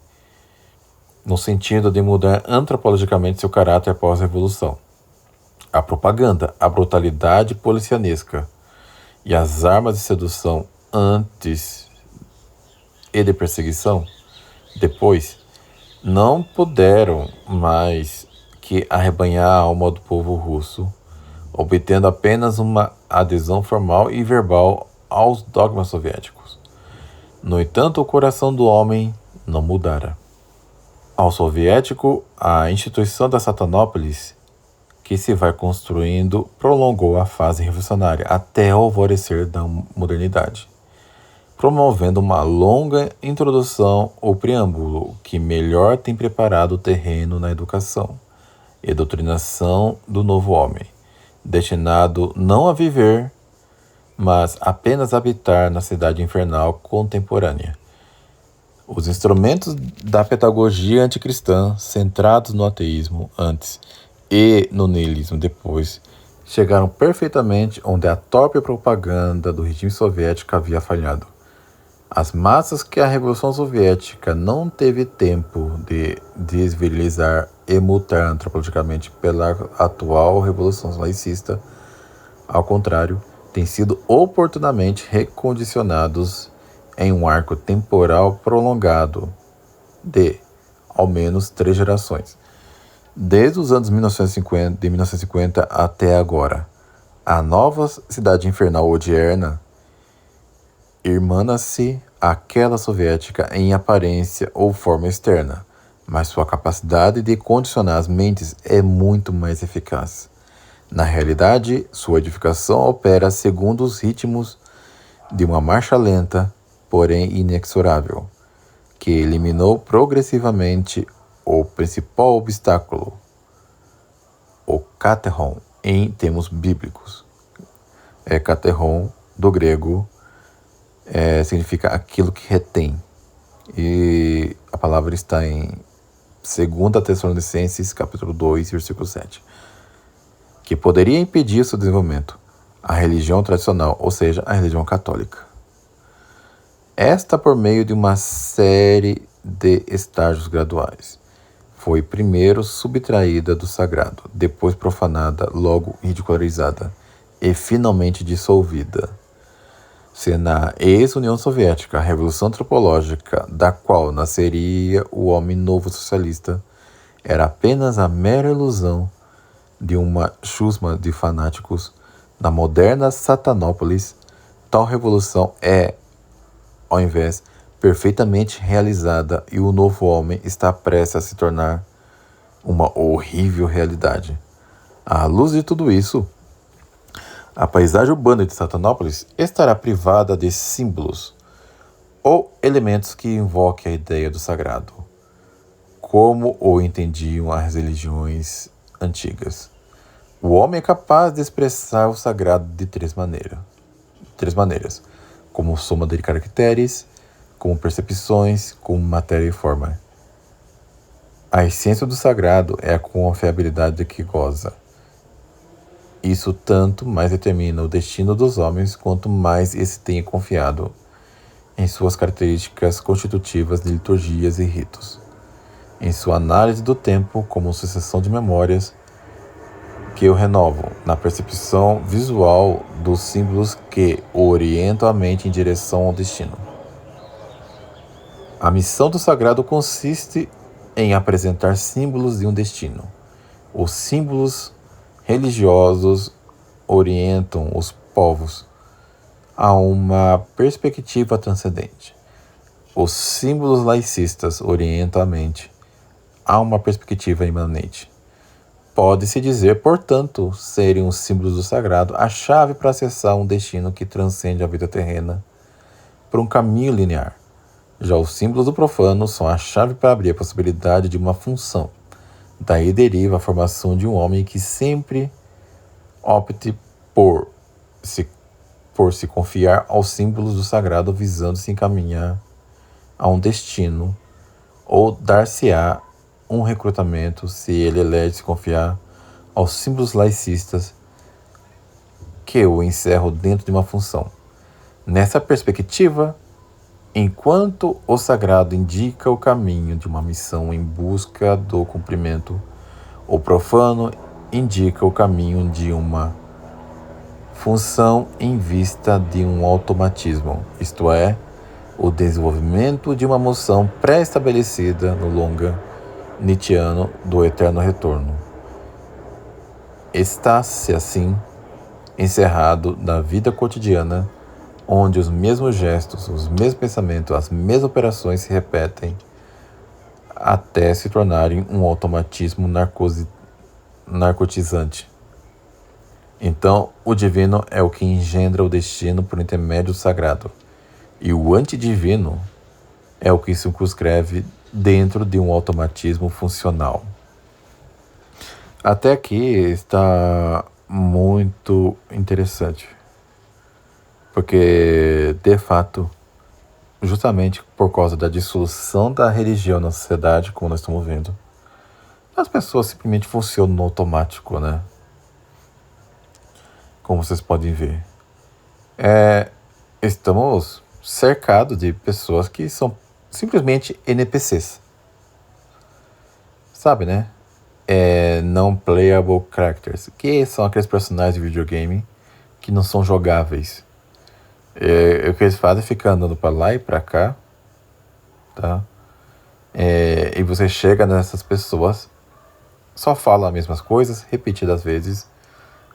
no sentido de mudar antropologicamente seu caráter após a Revolução. A propaganda, a brutalidade policianesca e as armas de sedução antes e de perseguição depois não puderam mais que arrebanhar a alma do povo russo, obtendo apenas uma adesão formal e verbal aos dogmas soviéticos. No entanto, o coração do homem não mudara. Ao soviético, a instituição da Satanópolis, que se vai construindo, prolongou a fase revolucionária até o alvorecer da modernidade, promovendo uma longa introdução ou preâmbulo que melhor tem preparado o terreno na educação e doutrinação do novo homem, destinado não a viver, mas apenas a habitar na cidade infernal contemporânea. Os instrumentos da pedagogia anticristã, centrados no ateísmo antes e no niilismo depois, chegaram perfeitamente onde a torpe propaganda do regime soviético havia falhado. As massas que a Revolução Soviética não teve tempo de desvirilizar e mutar antropologicamente pela atual Revolução Laicista, ao contrário, têm sido oportunamente recondicionados em um arco temporal prolongado de, ao menos, 3 gerações. Desde os anos 1950 até agora, a nova cidade infernal odierna irmana-se àquela soviética em aparência ou forma externa, mas sua capacidade de condicionar as mentes é muito mais eficaz. Na realidade, sua edificação opera segundo os ritmos de uma marcha lenta, porém inexorável, que eliminou progressivamente o principal obstáculo, o kateron, em termos bíblicos. Kateron, do grego, significa aquilo que retém. E a palavra está em 2 Tessalonicenses, capítulo 2, versículo 7. Que poderia impedir seu desenvolvimento, a religião tradicional, ou seja, a religião católica. Esta, por meio de uma série de estágios graduais, foi primeiro subtraída do sagrado, depois profanada, logo ridicularizada e finalmente dissolvida. Se na ex-União Soviética a revolução antropológica da qual nasceria o homem novo socialista era apenas a mera ilusão de uma chusma de fanáticos, na moderna Satanópolis, tal revolução é, ao invés, perfeitamente realizada e o novo homem está prestes a se tornar uma horrível realidade. À luz de tudo isso, a paisagem urbana de Satanópolis estará privada de símbolos ou elementos que invoquem a ideia do sagrado, como o entendiam as religiões antigas. O homem é capaz de expressar o sagrado de três maneiras, como soma de caracteres, como percepções, como matéria e forma. A essência do sagrado é a confiabilidade que goza. Isso tanto mais determina o destino dos homens, quanto mais esse tenha confiado em suas características constitutivas de liturgias e ritos, em sua análise do tempo como sucessão de memórias que o renovam, na percepção visual dos símbolos que orientam a mente em direção ao destino. A missão do sagrado consiste em apresentar símbolos de um destino. Os símbolos religiosos orientam os povos a uma perspectiva transcendente. Os símbolos laicistas orientam a mente a uma perspectiva imanente. Pode-se dizer, portanto, serem os símbolos do sagrado a chave para acessar um destino que transcende a vida terrena por um caminho linear. Já os símbolos do profano são a chave para abrir a possibilidade de uma função. Daí deriva a formação de um homem que sempre opte por se confiar aos símbolos do sagrado, visando se encaminhar a um destino ou dar-se-á um recrutamento se ele elege se confiar aos símbolos laicistas que o encerram dentro de uma função. Nessa perspectiva, enquanto o sagrado indica o caminho de uma missão em busca do cumprimento, o profano indica o caminho de uma função em vista de um automatismo, isto é, o desenvolvimento de uma moção pré-estabelecida no longa nietzschiano do eterno retorno. Está-se, assim, encerrado na vida cotidiana, onde os mesmos gestos, os mesmos pensamentos, as mesmas operações se repetem até se tornarem um automatismo narcotizante. Então, o divino é o que engendra o destino por intermédio do sagrado, e o antidivino é o que circunscreve dentro de um automatismo funcional. Até aqui está muito interessante, porque, de fato, justamente por causa da dissolução da religião na sociedade, como nós estamos vendo, as pessoas simplesmente funcionam no automático, né? Como vocês podem ver. Estamos cercados de pessoas que são simplesmente NPCs. Sabe, né? Non-playable characters, que são aqueles personagens de videogame que não são jogáveis. O que eles fazem é ficar andando para lá e para cá, tá? E você chega nessas pessoas, só fala as mesmas coisas, repetidas vezes,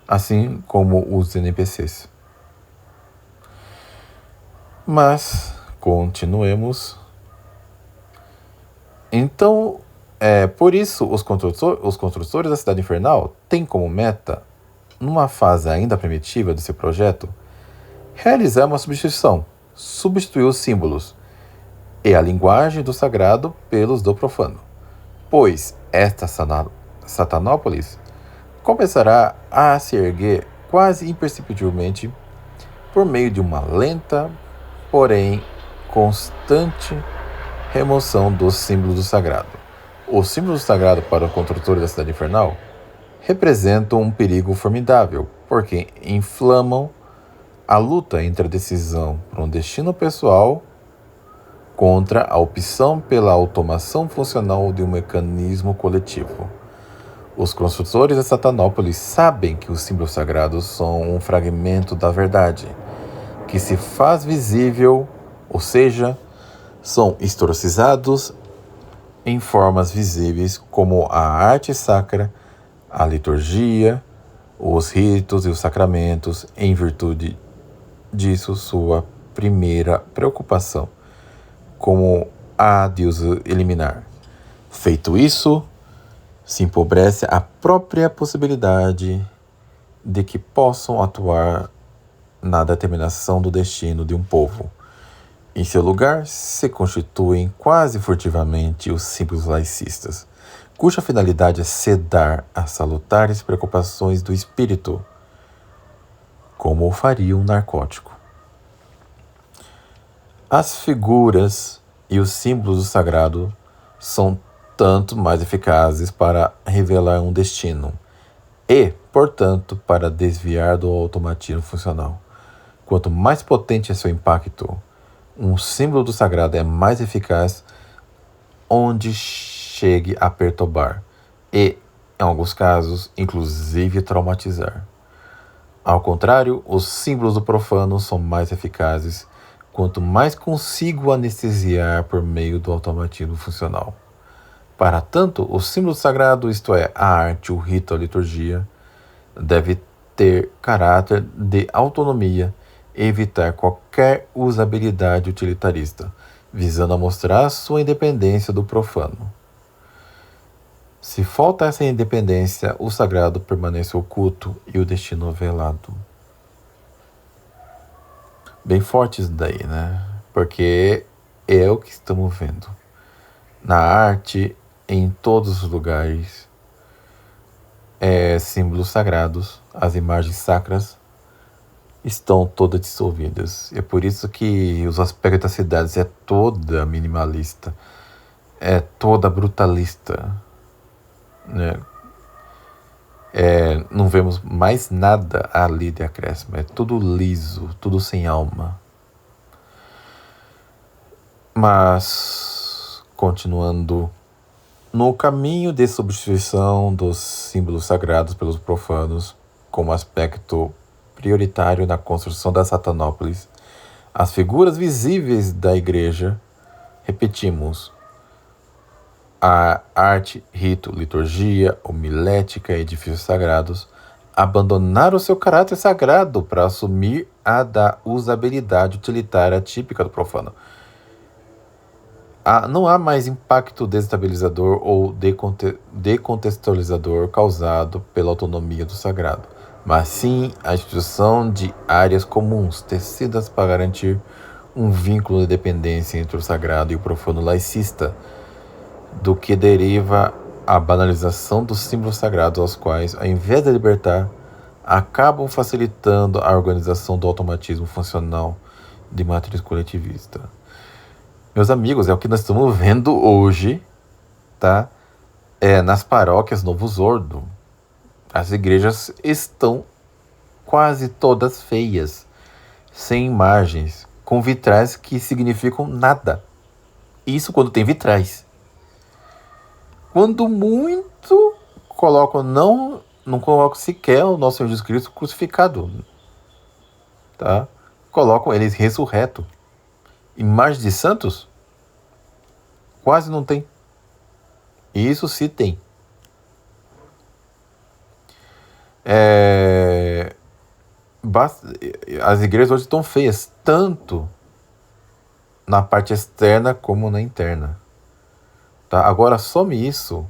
assim como os NPCs. Mas, continuemos. Então, por isso, os construtores da Cidade Infernal têm como meta, numa fase ainda primitiva do seu projeto, realizar uma substituição, substituir os símbolos e a linguagem do sagrado pelos do profano, pois esta Satanópolis começará a se erguer quase imperceptivelmente por meio de uma lenta, porém constante remoção dos símbolos do sagrado. Os símbolos do sagrado para o construtor da Cidade Infernal representam um perigo formidável, porque inflamam a luta entre a decisão por um destino pessoal contra a opção pela automação funcional de um mecanismo coletivo. Os construtores da Satanópolis sabem que os símbolos sagrados são um fragmento da verdade, que se faz visível, ou seja, são historicizados em formas visíveis como a arte sacra, a liturgia, os ritos e os sacramentos, em virtude disso sua primeira preocupação, como a de os eliminar. Feito isso, se empobrece a própria possibilidade de que possam atuar na determinação do destino de um povo. Em seu lugar, se constituem quase furtivamente os símbolos laicistas, cuja finalidade é sedar as salutares preocupações do espírito, como o faria um narcótico. As figuras e os símbolos do sagrado são tanto mais eficazes para revelar um destino e, portanto, para desviar do automatismo funcional. Quanto mais potente é seu impacto, um símbolo do sagrado é mais eficaz onde chegue a perturbar e, em alguns casos, inclusive traumatizar. Ao contrário, os símbolos do profano são mais eficazes quanto mais consigo anestesiar por meio do automatismo funcional. Para tanto, o símbolo sagrado, isto é, a arte, o rito, a liturgia, deve ter caráter de autonomia e evitar qualquer usabilidade utilitarista, visando a mostrar sua independência do profano. Se falta essa independência, o sagrado permanece oculto e o destino velado. Bem forte isso daí, né? Porque é o que estamos vendo. Na arte, em todos os lugares, símbolos sagrados, as imagens sacras, estão todas dissolvidas. É por isso que os aspectos das cidades é toda minimalista. é toda brutalista, né? Não vemos mais nada ali de acréscimo, é tudo liso, tudo sem alma. Mas, continuando, no caminho de substituição dos símbolos sagrados pelos profanos, como aspecto prioritário na construção da Satanópolis, as figuras visíveis da igreja, repetimos, a arte, rito, liturgia, homilética e edifícios sagrados, abandonaram seu caráter sagrado para assumir a da usabilidade utilitária típica do profano. Não há mais impacto desestabilizador ou decontextualizador causado pela autonomia do sagrado, mas sim a instituição de áreas comuns tecidas para garantir um vínculo de dependência entre o sagrado e o profano laicista, do que deriva a banalização dos símbolos sagrados, aos quais, ao invés de libertar, acabam facilitando a organização do automatismo funcional de matriz coletivista. Meus amigos, é o que nós estamos vendo hoje, tá? Nas paróquias Novo Zordo. As igrejas estão quase todas feias, sem imagens, com vitrais que significam nada. Isso quando tem vitrais. Quando muito colocam, não colocam sequer o nosso Senhor Jesus Cristo crucificado, tá? Colocam ele ressurreto. Imagens de santos? Quase não tem. Isso sim tem. As igrejas hoje estão feias, tanto na parte externa como na interna. Tá? Agora some isso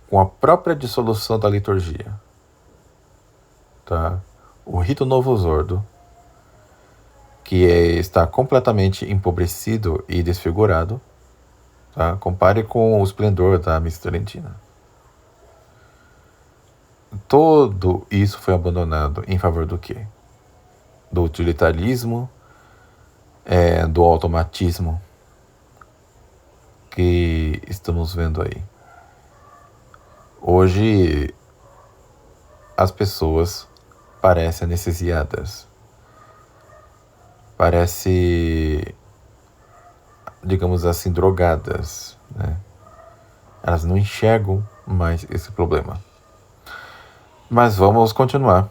com a própria dissolução da liturgia. Tá? O rito Novo Zordo, que está completamente empobrecido e desfigurado, tá? Compare com o esplendor da missa tridentina. Tudo isso foi abandonado em favor do quê? Do utilitarismo, do automatismo que estamos vendo aí. Hoje as pessoas parecem anestesiadas. Parece, digamos assim, drogadas, né? Elas não enxergam mais esse problema. Mas vamos continuar.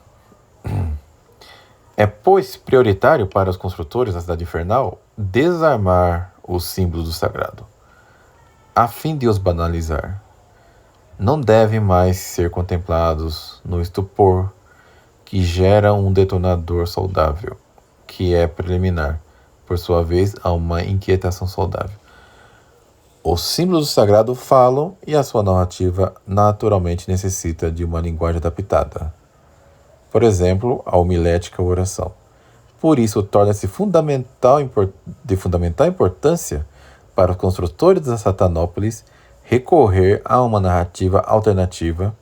Pois, prioritário para os construtores da cidade infernal desarmar os símbolos do sagrado, a fim de os banalizar. Não devem mais ser contemplados no estupor que gera um detonador saudável, que é preliminar, por sua vez, a uma inquietação saudável. Os símbolos do sagrado falam e a sua narrativa naturalmente necessita de uma linguagem adaptada. Por exemplo, a homilética oração. Por isso, torna-se de fundamental importância para os construtores da Satanópolis recorrer a uma narrativa alternativa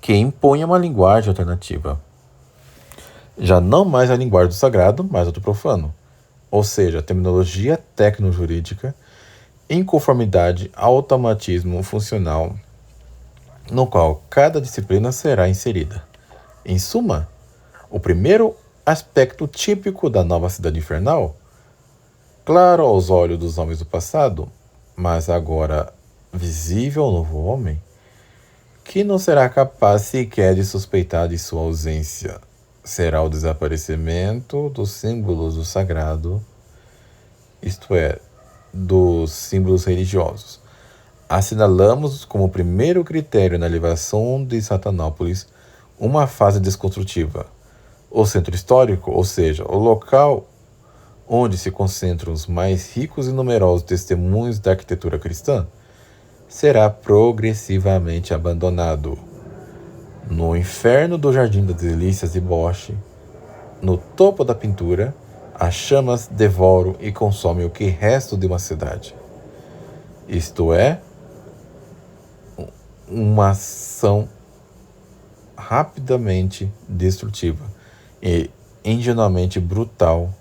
que imponha uma linguagem alternativa. Já não mais a linguagem do sagrado, mas a do profano. Ou seja, a terminologia tecno-jurídica em conformidade ao automatismo funcional no qual cada disciplina será inserida. Em suma, o primeiro aspecto típico da nova cidade infernal, claro aos olhos dos homens do passado, mas agora visível ao novo homem, que não será capaz sequer de suspeitar de sua ausência, será o desaparecimento dos símbolos do sagrado, isto é, dos símbolos religiosos. Assinalamos como primeiro critério na elevação de Satanópolis uma fase desconstrutiva. O centro histórico, ou seja, o local onde se concentram os mais ricos e numerosos testemunhos da arquitetura cristã, será progressivamente abandonado. No inferno do Jardim das Delícias de Bosch, no topo da pintura, as chamas devoram e consomem o que resta de uma cidade. Isto é, uma ação rapidamente destrutiva e ingenuamente brutal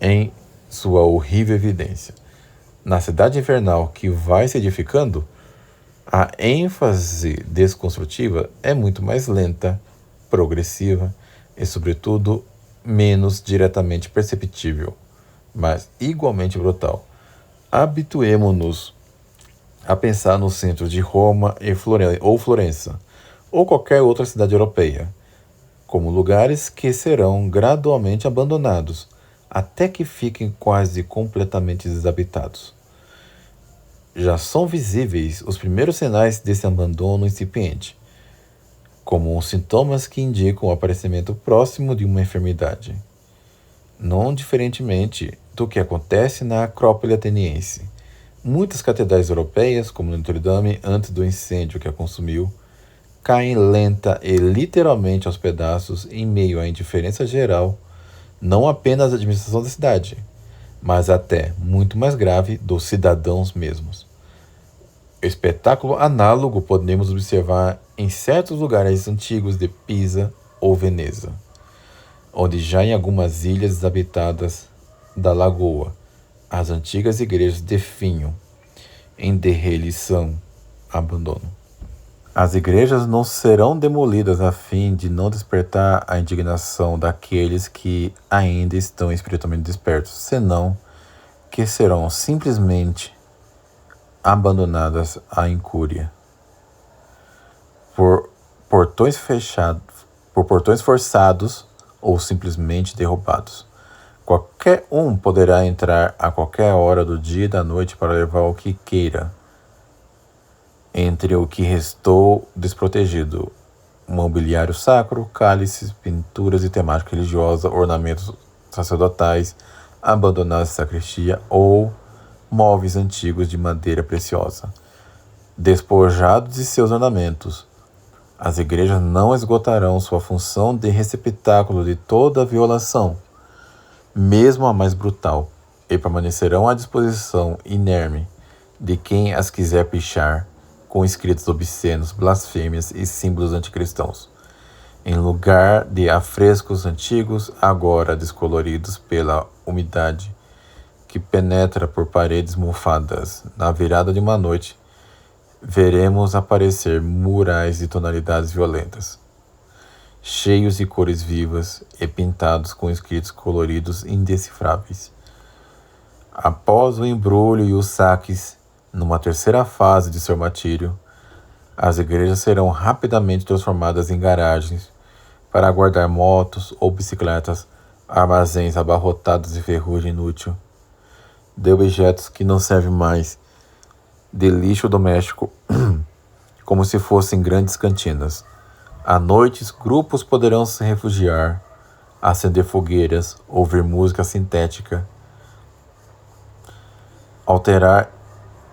em sua horrível evidência. Na cidade invernal que vai se edificando, a ênfase desconstrutiva é muito mais lenta, progressiva e, sobretudo, menos diretamente perceptível, mas igualmente brutal. Habituemo-nos a pensar no centro de Roma ou Florença, ou qualquer outra cidade europeia, como lugares que serão gradualmente abandonados, até que fiquem quase completamente desabitados. Já são visíveis os primeiros sinais desse abandono incipiente, como sintomas que indicam o aparecimento próximo de uma enfermidade. Não diferentemente do que acontece na Acrópole ateniense. Muitas catedrais europeias, como Notre Dame antes do incêndio que a consumiu, caem lenta e literalmente aos pedaços em meio à indiferença geral, não apenas da administração da cidade, mas até, muito mais grave, dos cidadãos mesmos. Espetáculo análogo podemos observar em certos lugares antigos de Pisa ou Veneza, onde já em algumas ilhas desabitadas da lagoa, as antigas igrejas definham em derrelição, abandono. As igrejas não serão demolidas a fim de não despertar a indignação daqueles que ainda estão espiritualmente despertos, senão que serão simplesmente abandonadas à incúria. Por portões fechados, por portões forçados ou simplesmente derrubados. Qualquer um poderá entrar a qualquer hora do dia e da noite para levar o que queira. Entre o que restou desprotegido, mobiliário sacro, cálices, pinturas de temática religiosa, ornamentos sacerdotais, abandonados de sacristia ou móveis antigos de madeira preciosa, despojados de seus ornamentos. As igrejas não esgotarão sua função de receptáculo de toda violação, mesmo a mais brutal, e permanecerão à disposição inerme de quem as quiser pichar com escritos obscenos, blasfêmias e símbolos anticristãos, em lugar de afrescos antigos, agora descoloridos pela umidade que penetra por paredes mofadas. Na virada de uma noite, veremos aparecer murais de tonalidades violentas, cheios de cores vivas e pintados com escritos coloridos indecifráveis. Após o embrulho e os saques, numa terceira fase de seu martírio, as igrejas serão rapidamente transformadas em garagens para aguardar motos ou bicicletas, armazéns abarrotados de ferrugem inútil, de objetos que não servem mais, de lixo doméstico, como se fossem grandes cantinas. À noites, grupos poderão se refugiar, acender fogueiras, ouvir música sintética,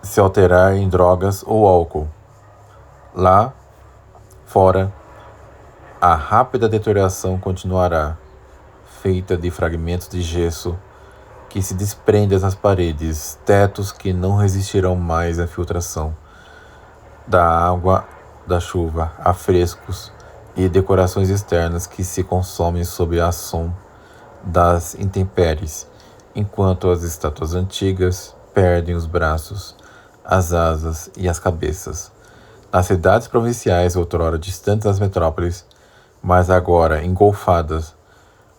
se alterar em drogas ou álcool. Lá fora, a rápida deterioração continuará, feita de fragmentos de gesso que se desprendem das paredes, tetos que não resistirão mais à filtração da água da chuva, afrescos e decorações externas que se consomem sob a ação das intempéries, enquanto as estátuas antigas perdem os braços, as asas e as cabeças. Nas cidades provinciais, outrora distantes das metrópoles, mas agora engolfadas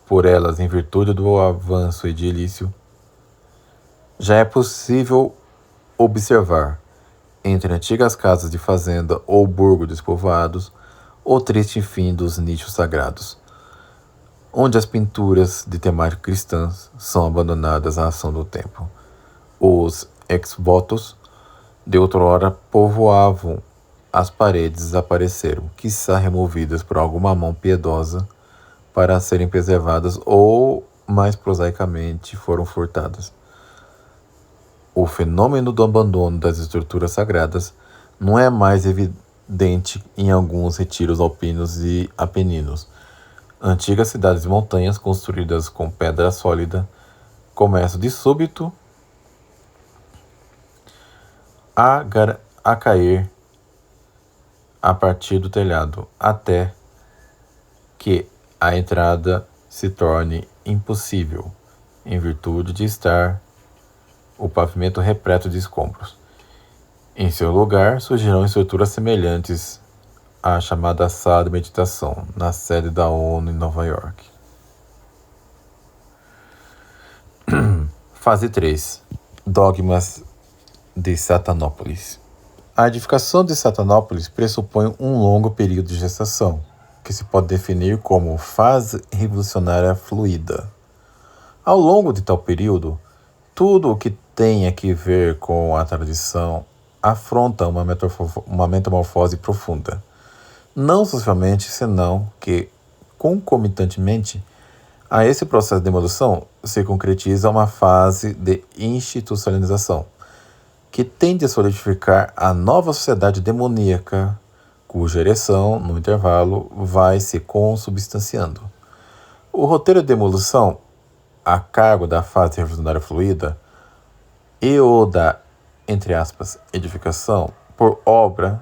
por elas em virtude do avanço edilício, já é possível observar, entre antigas casas de fazenda ou burgos despovoados, o triste fim dos nichos sagrados, onde as pinturas de temática cristã são abandonadas à ação do tempo. Os ex-votos de outrora povoavam as paredes desapareceram, quiçá removidas por alguma mão piedosa para serem preservadas ou, mais prosaicamente, foram furtadas. O fenômeno do abandono das estruturas sagradas não é mais evidente em alguns retiros alpinos e apeninos. Antigas cidades de montanhas construídas com pedra sólida começam de súbito a cair a partir do telhado, até que a entrada se torne impossível, em virtude de estar o pavimento repleto de escombros. Em seu lugar, surgirão estruturas semelhantes à chamada Sala de Meditação, na sede da ONU em Nova York. Fase 3. Dogmas de Satanópolis. A edificação de Satanópolis pressupõe um longo período de gestação, que se pode definir como fase revolucionária fluida. Ao longo de tal período, tudo o que tem a ver com a tradição afronta uma metamorfose profunda. Não socialmente, senão que, concomitantemente a esse processo de evolução, se concretiza uma fase de institucionalização, que tende a solidificar a nova sociedade demoníaca, cuja ereção, no intervalo, vai se consubstanciando. O roteiro de evolução, a cargo da fase revolucionária fluida, e o da, entre aspas, edificação, por obra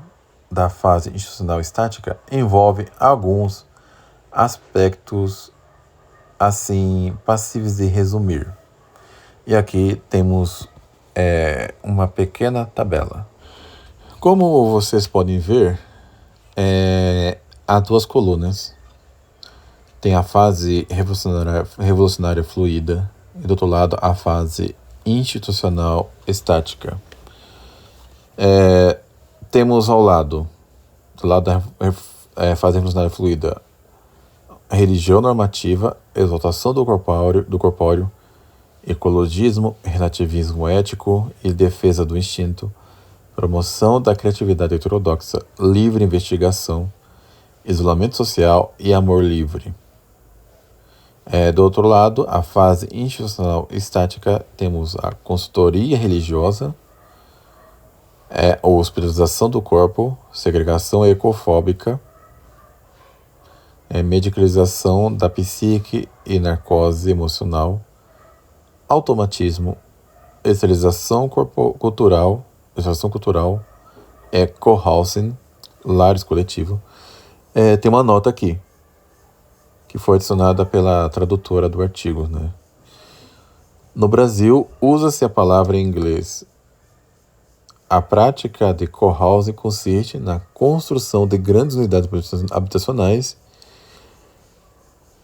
da fase institucional estática, envolve alguns aspectos, assim, passíveis de resumir. E aqui temos uma pequena tabela. Como vocês podem ver, há duas colunas. Tem a fase revolucionária fluida e do outro lado a fase institucional estática. Temos do lado da fase revolucionária fluida, a religião normativa, exaltação do corpóreo, ecologismo, relativismo ético e defesa do instinto, promoção da criatividade heterodoxa, livre investigação, isolamento social e amor livre. Do outro lado, a fase institucional estática, temos a consultoria religiosa, a hospitalização do corpo, segregação ecofóbica, medicalização da psique e narcose emocional, automatismo, esterilização cultural, co-housing, lares coletivo. Tem uma nota aqui, que foi adicionada pela tradutora do artigo, né? No Brasil, usa-se a palavra em inglês. A prática de co-housing consiste na construção de grandes unidades habitacionais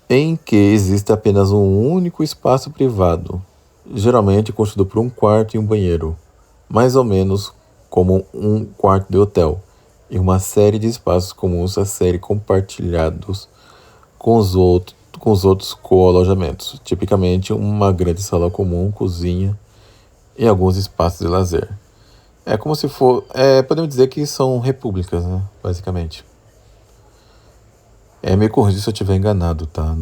em que existe apenas um único espaço privado, geralmente constituído por um quarto e um banheiro, mais ou menos como um quarto de hotel, e uma série de espaços comuns a serem compartilhados com os outros co-alojamentos, tipicamente uma grande sala comum, cozinha e alguns espaços de lazer. É como se for, podemos dizer que são repúblicas, né, basicamente. Me corrija se eu estiver enganado, tá?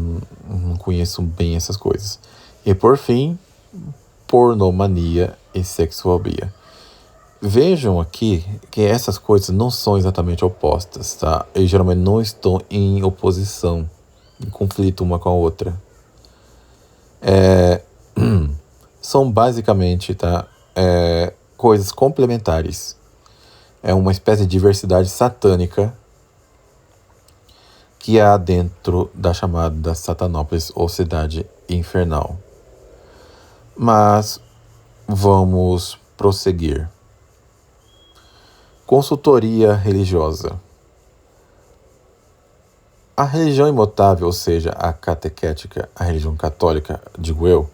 Não conheço bem essas coisas. E por fim, pornomania e sexofobia. Vejam aqui que essas coisas não são exatamente opostas, tá? E geralmente não estão em oposição, em conflito uma com a outra. São basicamente, tá? Coisas complementares. É uma espécie de diversidade satânica que há dentro da chamada Satanópolis ou cidade infernal. Mas vamos prosseguir. Consultoria religiosa. A religião imutável, ou seja, a catequética, a religião católica, digo eu,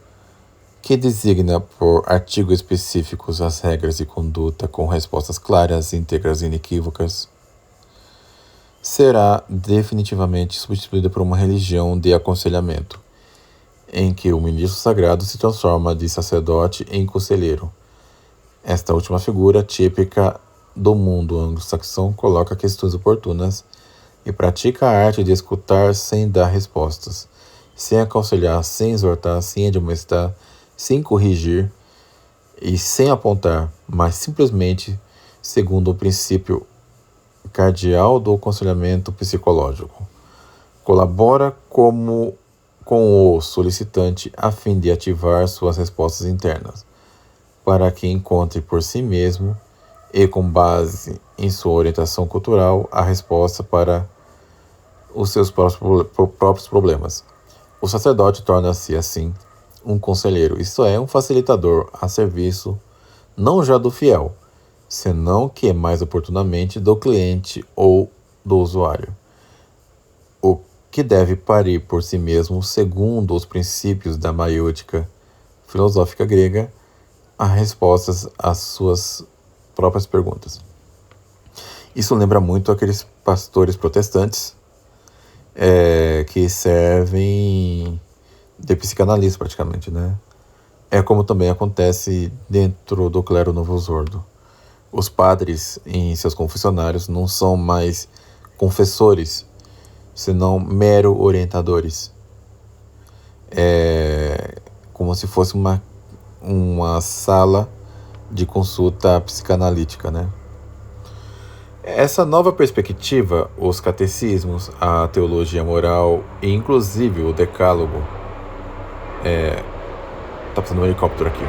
que designa por artigos específicos as regras de conduta com respostas claras, íntegras e inequívocas, será definitivamente substituída por uma religião de aconselhamento, em que o ministro sagrado se transforma de sacerdote em conselheiro. Esta última figura, típica do mundo anglo-saxão, coloca questões oportunas e pratica a arte de escutar sem dar respostas, sem aconselhar, sem exortar, sem admoestar, sem corrigir e sem apontar, mas simplesmente segundo o princípio cardeal do aconselhamento psicológico. Colabora com o solicitante a fim de ativar suas respostas internas, para que encontre por si mesmo e com base em sua orientação cultural a resposta para os seus próprios problemas. O sacerdote torna-se, assim, um conselheiro, isto é, um facilitador a serviço não já do fiel, senão que mais oportunamente do cliente ou do usuário, o que deve parir por si mesmo segundo os princípios da maiêutica filosófica grega, as respostas às suas próprias perguntas. Isso lembra muito aqueles pastores protestantes que servem de psicanalista praticamente, né? É como também acontece dentro do clero novosordo. Os padres em seus confessionários não são mais confessores, senão mero orientadores. É como se fosse uma sala de consulta psicanalítica, né? Essa nova perspectiva, os catecismos, a teologia moral e inclusive o decálogo, tá passando um helicóptero aqui.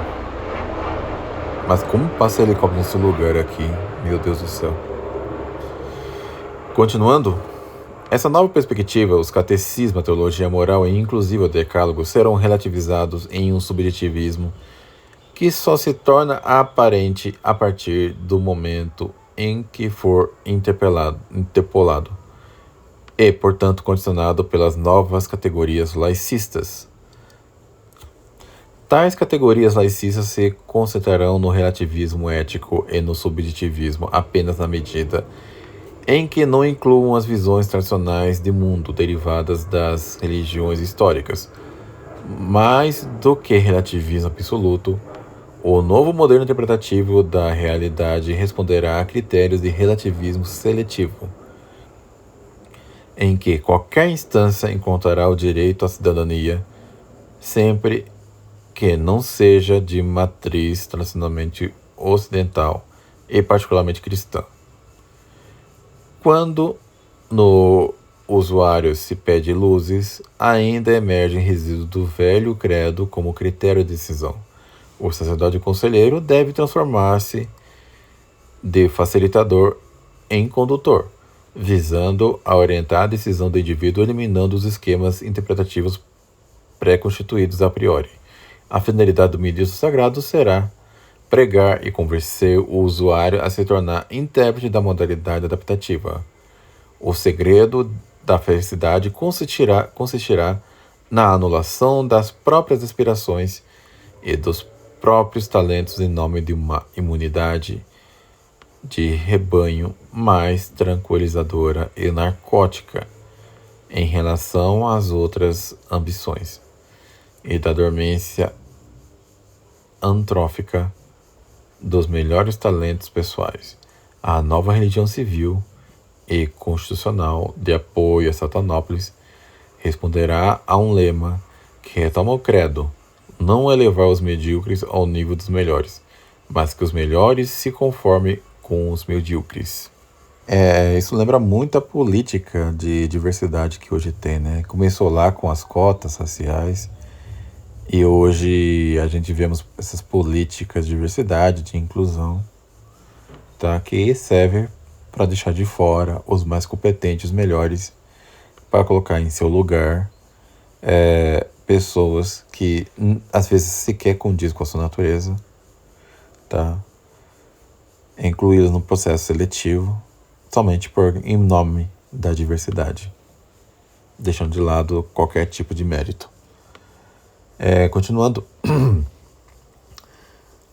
Mas como passa helicóptero nesse lugar aqui? Meu Deus do céu. Continuando, essa nova perspectiva, os catecismos, a teologia moral e inclusive o decálogo serão relativizados em um subjetivismo que só se torna aparente a partir do momento em que for interpolado e, portanto, condicionado pelas novas categorias laicistas. Tais categorias laicistas se concentrarão no relativismo ético e no subjetivismo apenas na medida em que não incluam as visões tradicionais de mundo derivadas das religiões históricas. Mais do que relativismo absoluto, o novo modelo interpretativo da realidade responderá a critérios de relativismo seletivo, em que qualquer instância encontrará o direito à cidadania, sempre que não seja de matriz tradicionalmente ocidental e particularmente cristã. Quando no usuário se pede luzes, ainda emergem resíduos do velho credo como critério de decisão. O sacerdote conselheiro deve transformar-se de facilitador em condutor, visando a orientar a decisão do indivíduo, eliminando os esquemas interpretativos pré-constituídos a priori. A finalidade do ministro sagrado será pregar e convencer o usuário a se tornar intérprete da modalidade adaptativa. O segredo da felicidade consistirá na anulação das próprias aspirações e dos próprios talentos em nome de uma imunidade de rebanho mais tranquilizadora e narcótica em relação às outras ambições, e da dormência antrófica dos melhores talentos pessoais. A nova religião civil e constitucional de apoio a Satanópolis responderá a um lema que retoma o credo: não elevar os medíocres ao nível dos melhores, mas que os melhores se conformem com os medíocres. Isso lembra muito a política de diversidade que hoje tem, né? Começou lá com as cotas raciais e hoje a gente vemos essas políticas de diversidade, de inclusão, tá? Que serve para deixar de fora os mais competentes, os melhores, para colocar em seu lugar pessoas que às vezes sequer condiz com a sua natureza, tá? Incluí-las no processo seletivo, somente em nome da diversidade, deixando de lado qualquer tipo de mérito. Continuando,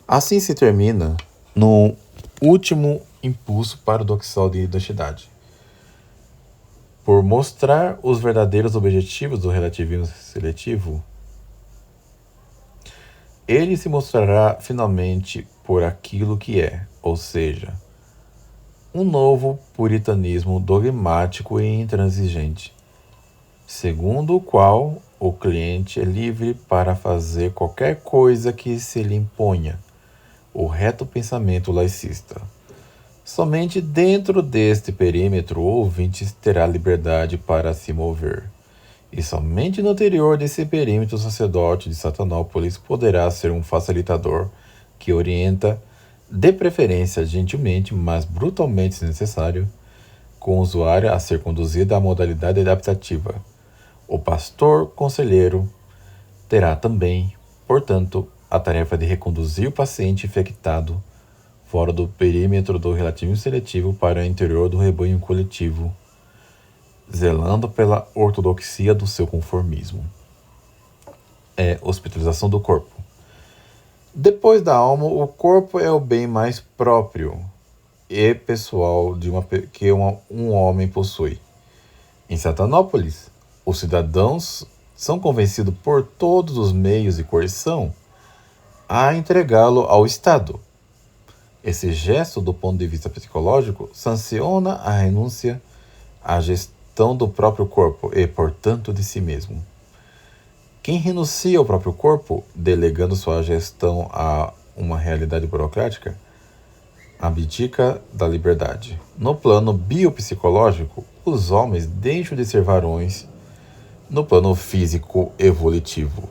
assim se termina no último impulso paradoxal de identidade. Por mostrar os verdadeiros objetivos do relativismo seletivo, ele se mostrará finalmente por aquilo que é, ou seja, um novo puritanismo dogmático e intransigente, segundo o qual o cliente é livre para fazer qualquer coisa que se lhe imponha, o reto pensamento laicista. Somente dentro deste perímetro o ouvinte terá liberdade para se mover. E somente no interior desse perímetro o sacerdote de Satanópolis poderá ser um facilitador que orienta, de preferência gentilmente, mas brutalmente se necessário, com o usuário a ser conduzido à modalidade adaptativa. O pastor conselheiro terá também Portanto, a tarefa de reconduzir o paciente infectado fora do perímetro do relativismo seletivo para o interior do rebanho coletivo, zelando pela ortodoxia do seu conformismo. É hospitalização do corpo. Depois da alma, o corpo é o bem mais próprio e pessoal que um homem possui. Em Satanópolis, os cidadãos são convencidos por todos os meios de coerção a entregá-lo ao Estado. Esse gesto, do ponto de vista psicológico, sanciona a renúncia à gestão do próprio corpo e, portanto, de si mesmo. Quem renuncia ao próprio corpo, delegando sua gestão a uma realidade burocrática, abdica da liberdade. No plano biopsicológico, os homens deixam de ser varões. No plano físico evolutivo,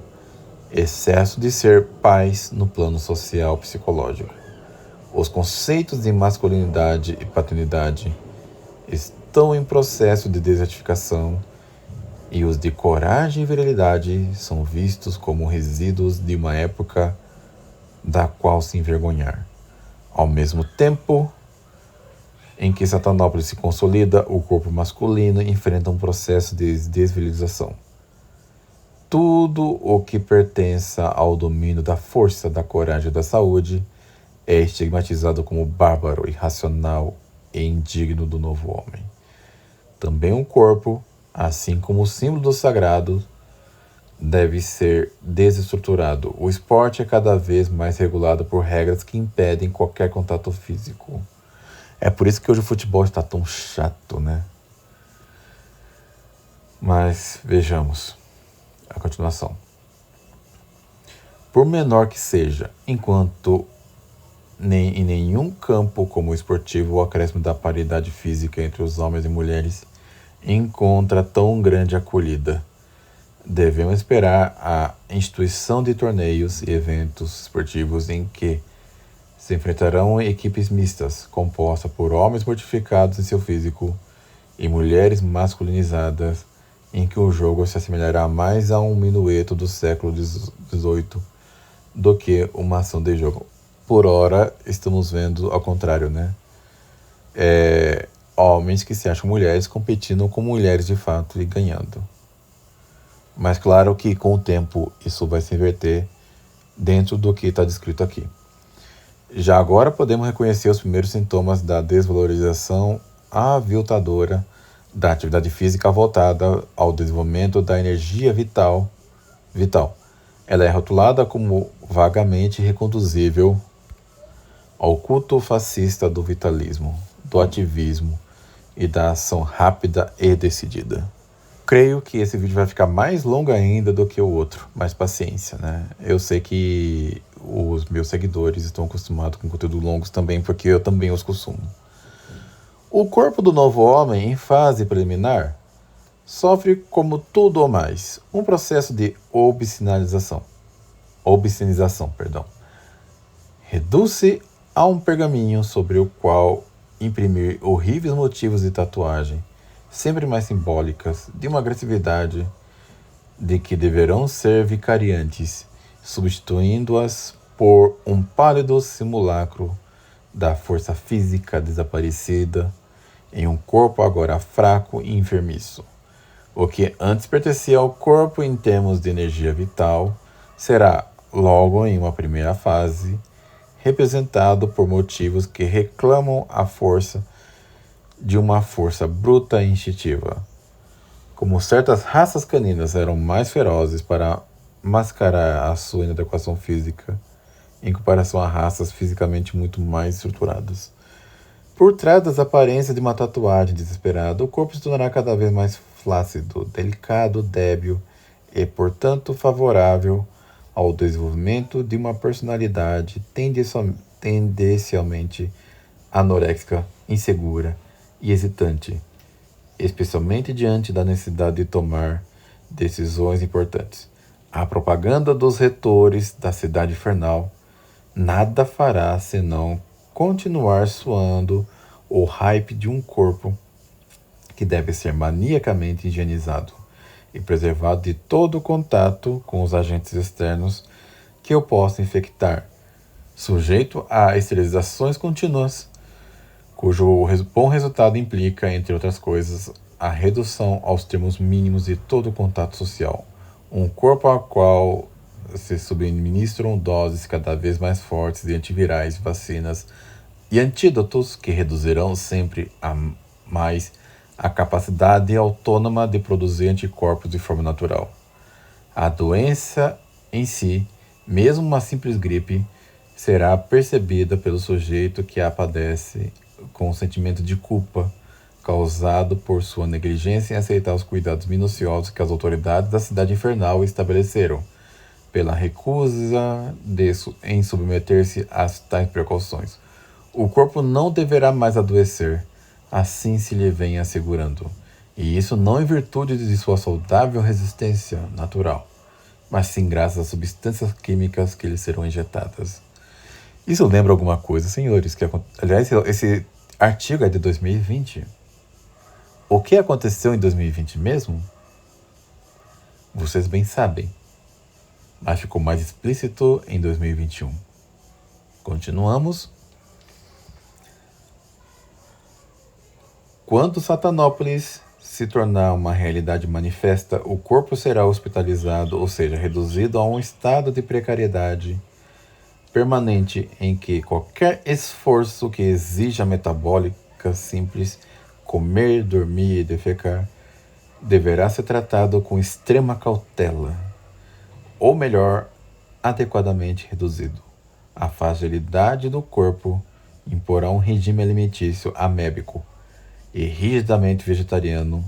excesso de ser pais no plano social psicológico. Os conceitos de masculinidade e paternidade estão em processo de desertificação e os de coragem e virilidade são vistos como resíduos de uma época da qual se envergonhar. Ao mesmo tempo em que Satanópolis se consolida, o corpo masculino enfrenta um processo de desvirilização. Tudo o que pertença ao domínio da força, da coragem e da saúde é estigmatizado como bárbaro, irracional e indigno do novo homem. Também o corpo, assim como o símbolo do sagrado, deve ser desestruturado. O esporte é cada vez mais regulado por regras que impedem qualquer contato físico. É por isso que hoje o futebol está tão chato, né? Mas vejamos a continuação. Por menor que seja, enquanto em nenhum campo como o esportivo o acréscimo da paridade física entre os homens e mulheres encontra tão grande acolhida, devemos esperar a instituição de torneios e eventos esportivos em que se enfrentarão equipes mistas, compostas por homens mortificados em seu físico e mulheres masculinizadas, em que o jogo se assemelhará mais a um minueto do século XVIII do que uma ação de jogo. Por ora, estamos vendo ao contrário, né? Homens que se acham mulheres competindo com mulheres de fato e ganhando. Mas claro que com o tempo isso vai se inverter dentro do que está descrito aqui. Já agora podemos reconhecer os primeiros sintomas da desvalorização aviltadora da atividade física voltada ao desenvolvimento da energia vital. Ela é rotulada como vagamente reconduzível ao culto fascista do vitalismo, do ativismo e da ação rápida e decidida. Creio que esse vídeo vai ficar mais longo ainda do que o outro, mas paciência, né? Eu sei que os meus seguidores estão acostumados com conteúdos longos também, porque eu também os consumo. O corpo do novo homem, em fase preliminar, sofre, como tudo ou mais, um processo de obscenização. Reduz-se a um pergaminho sobre o qual imprimir horríveis motivos de tatuagem, sempre mais simbólicas, de uma agressividade de que deverão ser vicariantes, substituindo-as por um pálido simulacro da força física desaparecida em um corpo agora fraco e enfermiço. O que antes pertencia ao corpo em termos de energia vital será, logo em uma primeira fase, representado por motivos que reclamam a força de uma força bruta e instintiva. Como certas raças caninas eram mais ferozes para mascarar a sua inadequação física, em comparação a raças fisicamente muito mais estruturadas. Por trás das aparências de uma tatuagem desesperada, o corpo se tornará cada vez mais flácido, delicado, débil e, portanto, favorável ao desenvolvimento de uma personalidade tendencialmente anoréxica, insegura e hesitante, especialmente diante da necessidade de tomar decisões importantes. A propaganda dos retores da cidade infernal nada fará senão continuar soando o hype de um corpo que deve ser maniacamente higienizado e preservado de todo contato com os agentes externos, que eu possa infectar, sujeito a esterilizações contínuas, cujo bom resultado implica, entre outras coisas, a redução aos termos mínimos de todo o contato social, um corpo ao qual se subministram doses cada vez mais fortes de antivirais, vacinas e antídotos que reduzirão sempre a mais a capacidade autônoma de produzir anticorpos de forma natural. A doença em si, mesmo uma simples gripe, será percebida pelo sujeito que a padece com um sentimento de culpa causado por sua negligência em aceitar os cuidados minuciosos que as autoridades da cidade infernal estabeleceram, pela recusa em submeter-se a tais precauções. O corpo não deverá mais adoecer, assim se lhe vem assegurando, e isso não em virtude de sua saudável resistência natural, mas sim graças às substâncias químicas que lhe serão injetadas. Isso lembra alguma coisa, senhores? Aliás, esse artigo é de 2020. O que aconteceu em 2020 mesmo? Vocês bem sabem, mas ficou mais explícito em 2021. Continuamos. Quando Satanópolis se tornar uma realidade manifesta, o corpo será hospitalizado, ou seja, reduzido a um estado de precariedade permanente em que qualquer esforço que exija metabólica simples, comer, dormir e defecar, deverá ser tratado com extrema cautela, ou melhor, adequadamente reduzido. A fragilidade do corpo imporá um regime alimentício amébico e rigidamente vegetariano,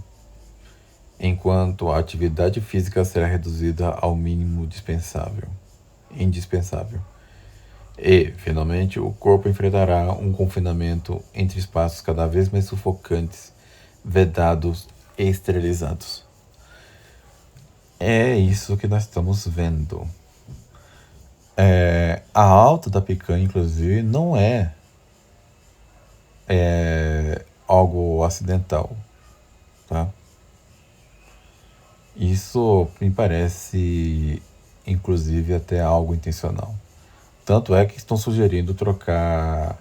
enquanto a atividade física será reduzida ao mínimo indispensável. E, finalmente, o corpo enfrentará um confinamento entre espaços cada vez mais sufocantes, vedados e esterilizados. É isso que nós estamos vendo. A alta da picanha, inclusive, não é algo acidental, tá? Isso me parece, inclusive, até algo intencional. Tanto é que estão sugerindo trocar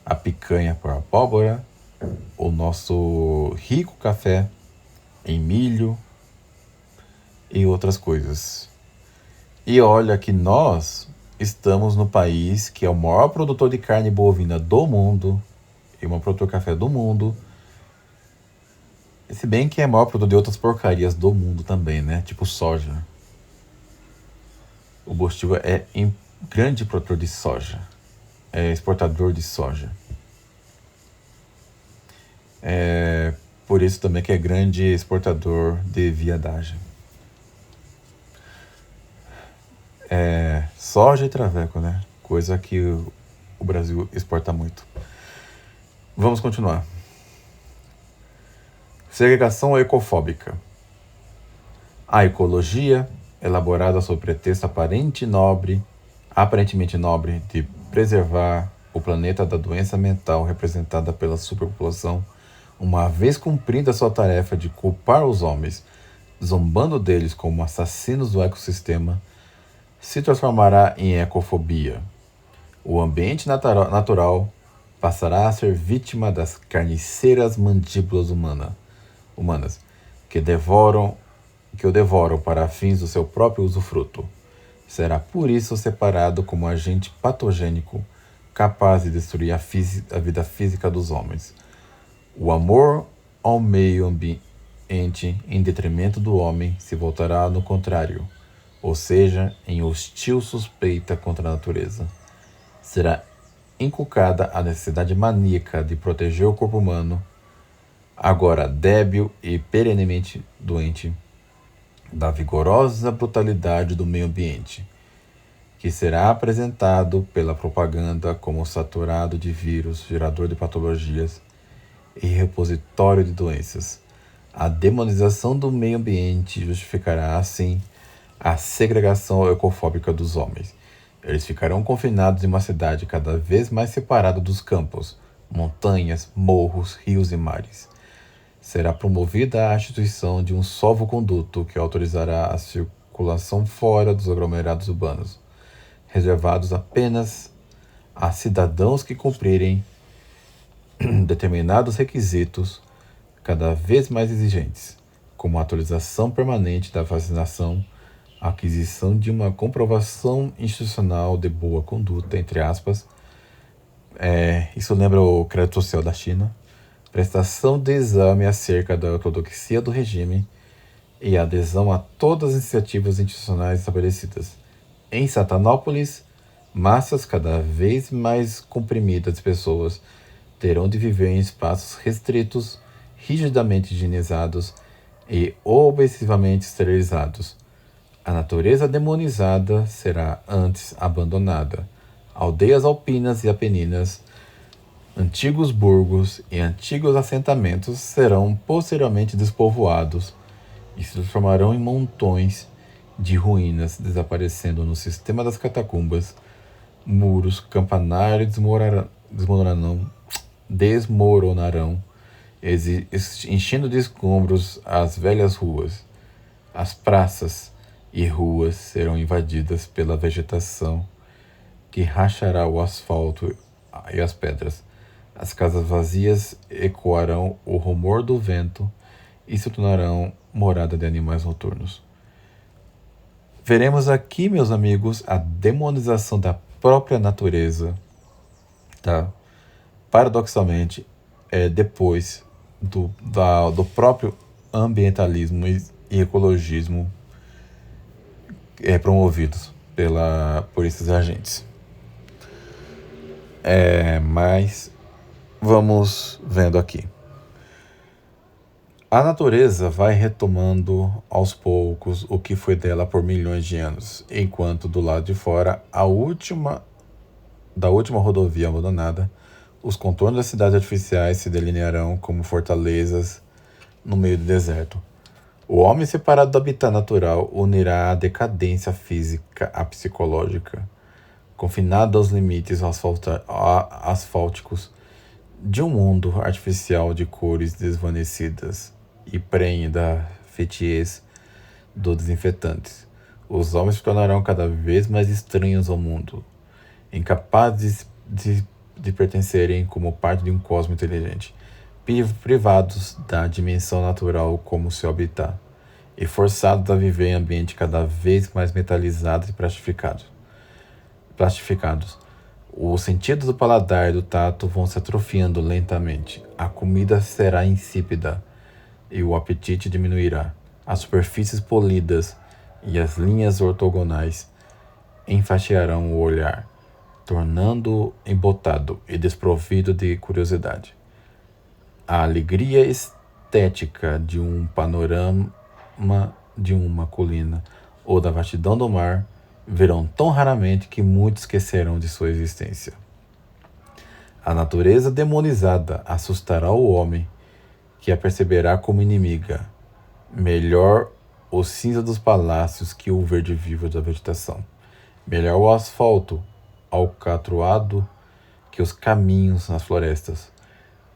a picanha por abóbora, o nosso rico café em milho e outras coisas. E olha que nós estamos no país que é o maior produtor de carne bovina do mundo e o maior produtor de café do mundo. Se bem que é o maior produtor de outras porcarias do mundo também, né? Tipo soja. O Bostil é grande produtor de soja. É exportador de soja. Por isso também que é grande exportador de viadagem. Soja e traveco, né? Coisa que o Brasil exporta muito. Vamos continuar. Segregação ecofóbica. A ecologia, elaborada sob pretexto aparentemente nobre de preservar o planeta da doença mental representada pela superpopulação, uma vez cumprida sua tarefa de culpar os homens, zombando deles como assassinos do ecossistema, se transformará em ecofobia. O ambiente natural passará a ser vítima das carniceiras mandíbulas humanas que o devoram para fins do seu próprio usufruto. Será por isso separado como agente patogênico capaz de destruir a vida física dos homens. O amor ao meio ambiente em detrimento do homem se voltará no contrário, ou seja, em hostil suspeita contra a natureza. Será inculcada a necessidade maníaca de proteger o corpo humano, agora débil e perenemente doente, da vigorosa brutalidade do meio ambiente, que será apresentado pela propaganda como saturado de vírus, gerador de patologias e repositório de doenças. A demonização do meio ambiente justificará, assim, a segregação ecofóbica dos homens. Eles ficarão confinados em uma cidade cada vez mais separada dos campos, montanhas, morros, rios e mares. Será promovida a instituição de um salvo-conduto que autorizará a circulação fora dos aglomerados urbanos. reservados apenas a cidadãos que cumprirem determinados requisitos cada vez mais exigentes, como a atualização permanente da vacinação, a aquisição de uma comprovação institucional de boa conduta, entre aspas, isso lembra o crédito social da China, prestação de exame acerca da ortodoxia do regime e adesão a todas as iniciativas institucionais estabelecidas. Em Satanópolis, massas cada vez mais comprimidas de pessoas terão de viver em espaços restritos, rigidamente higienizados e obsessivamente esterilizados. A natureza demonizada será antes abandonada. Aldeias alpinas e apeninas, antigos burgos e antigos assentamentos serão posteriormente despovoados e se transformarão em montões de ruínas, desaparecendo no sistema das catacumbas. Muros, campanários desmoronarão, enchendo de escombros as velhas ruas. As praças e ruas serão invadidas pela vegetação que rachará o asfalto e as pedras. As casas vazias ecoarão o rumor do vento e se tornarão morada de animais noturnos. Veremos aqui, meus amigos, a demonização da própria natureza, tá? Paradoxalmente, depois do próprio ambientalismo e ecologismo promovidos por esses agentes. Mas vamos vendo aqui. A natureza vai retomando aos poucos o que foi dela por milhões de anos, enquanto do lado de fora, da última rodovia abandonada, os contornos das cidades artificiais se delinearão como fortalezas no meio do deserto. O homem separado do habitat natural unirá a decadência física à psicológica, confinado aos limites asfálticos de um mundo artificial de cores desvanecidas e prenhe da fetiez dos desinfetantes. Os homens se tornarão cada vez mais estranhos ao mundo, incapazes de pertencerem como parte de um cosmos inteligente, privados da dimensão natural como seu habitat, e forçados a viver em ambientes cada vez mais metalizados e plastificados. Os sentidos do paladar e do tato vão se atrofiando lentamente. A comida será insípida e o apetite diminuirá. As superfícies polidas e as linhas ortogonais enfastiarão o olhar, tornando-o embotado e desprovido de curiosidade. A alegria estética de um panorama de uma colina ou da vastidão do mar verão tão raramente que muitos esquecerão de sua existência. A natureza demonizada assustará o homem, que a perceberá como inimiga. Melhor o cinza dos palácios que o verde vivo da vegetação. Melhor o asfalto alcatroado que os caminhos nas florestas.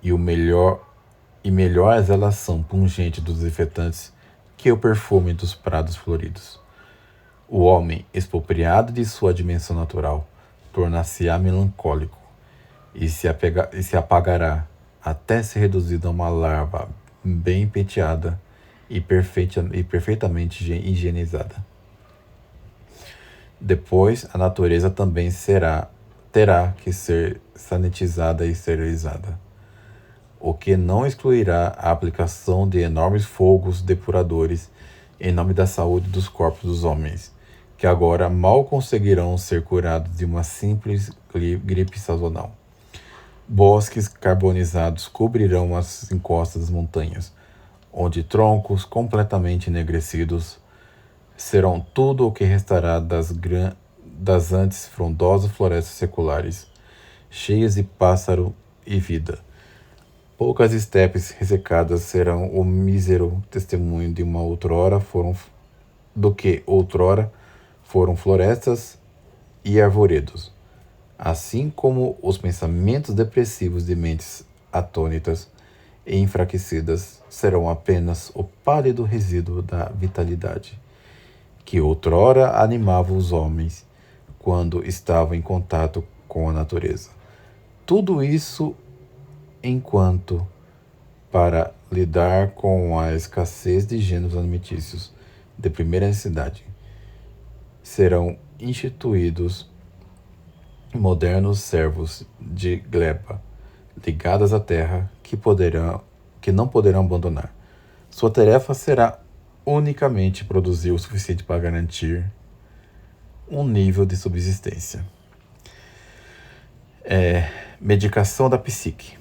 E melhor a exalação pungente dos desinfetantes que o perfume dos prados floridos. O homem, expropriado de sua dimensão natural, tornar-se-á melancólico e se apagará até ser reduzido a uma larva bem penteada e perfeitamente higienizada. Depois, a natureza também terá que ser sanitizada e esterilizada, o que não excluirá a aplicação de enormes fogos depuradores em nome da saúde dos corpos dos homens, que agora mal conseguirão ser curados de uma simples gripe sazonal. Bosques carbonizados cobrirão as encostas das montanhas, onde troncos completamente enegrecidos serão tudo o que restará das antes frondosas florestas seculares, cheias de pássaro e vida. Poucas estepes ressecadas serão o mísero testemunho de uma outrora foram florestas e arvoredos, assim como os pensamentos depressivos de mentes atônitas e enfraquecidas serão apenas o pálido resíduo da vitalidade que outrora animava os homens quando estavam em contato com a natureza. Tudo isso enquanto, para lidar com a escassez de gêneros alimentícios de primeira necessidade, serão instituídos modernos servos de gleba, ligadas à terra, que não poderão abandonar. Sua tarefa será unicamente produzir o suficiente para garantir um nível de subsistência. Medicação da psique.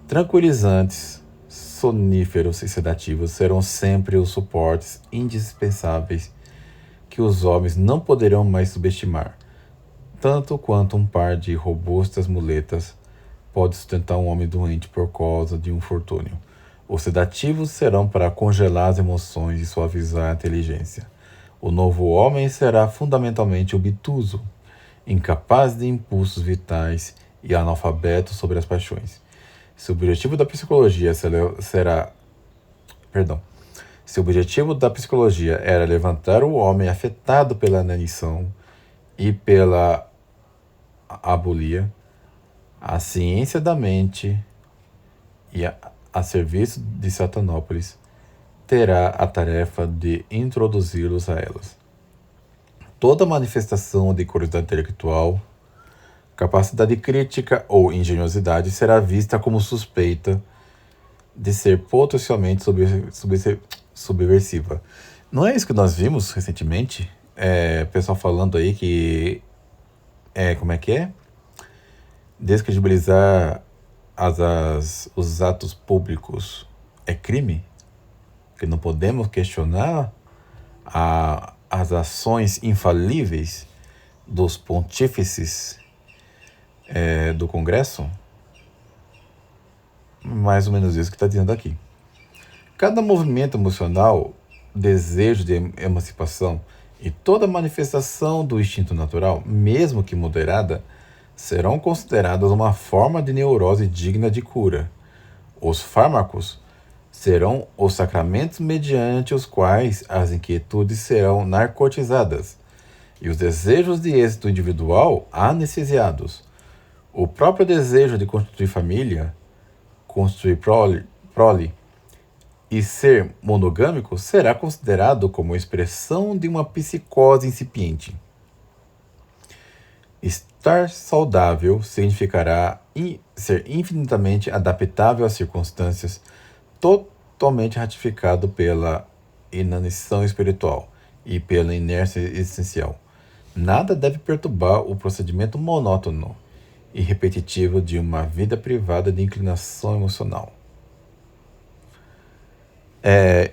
Tranquilizantes, soníferos e sedativos serão sempre os suportes indispensáveis que os homens não poderão mais subestimar, tanto quanto um par de robustas muletas pode sustentar um homem doente por causa de um infortúnio. Os sedativos serão para congelar as emoções e suavizar a inteligência. O novo homem será fundamentalmente obtuso, incapaz de impulsos vitais e analfabeto sobre as paixões. Se o objetivo da psicologia era levantar o homem afetado pela inanição e pela abulia, a ciência da mente e a serviço de Satanópolis terá a tarefa de introduzi-los a elas. Toda manifestação de curiosidade intelectual, capacidade crítica ou engenhosidade será vista como suspeita de ser potencialmente subversiva. Não é isso que nós vimos recentemente? Pessoal falando aí que como é que é? Descredibilizar os atos públicos é crime? Que não podemos questionar as ações infalíveis dos pontífices do Congresso? Mais ou menos isso que está dizendo aqui. Cada movimento emocional, desejo de emancipação e toda manifestação do instinto natural, mesmo que moderada, serão consideradas uma forma de neurose digna de cura. Os fármacos serão os sacramentos mediante os quais as inquietudes serão narcotizadas e os desejos de êxito individual anestesiados. O próprio desejo de constituir família, construir prole e ser monogâmico será considerado como expressão de uma psicose incipiente. Estar saudável significará ser infinitamente adaptável às circunstâncias, totalmente ratificado pela inanição espiritual e pela inércia existencial. Nada deve perturbar o procedimento monótono e repetitivo de uma vida privada de inclinação emocional.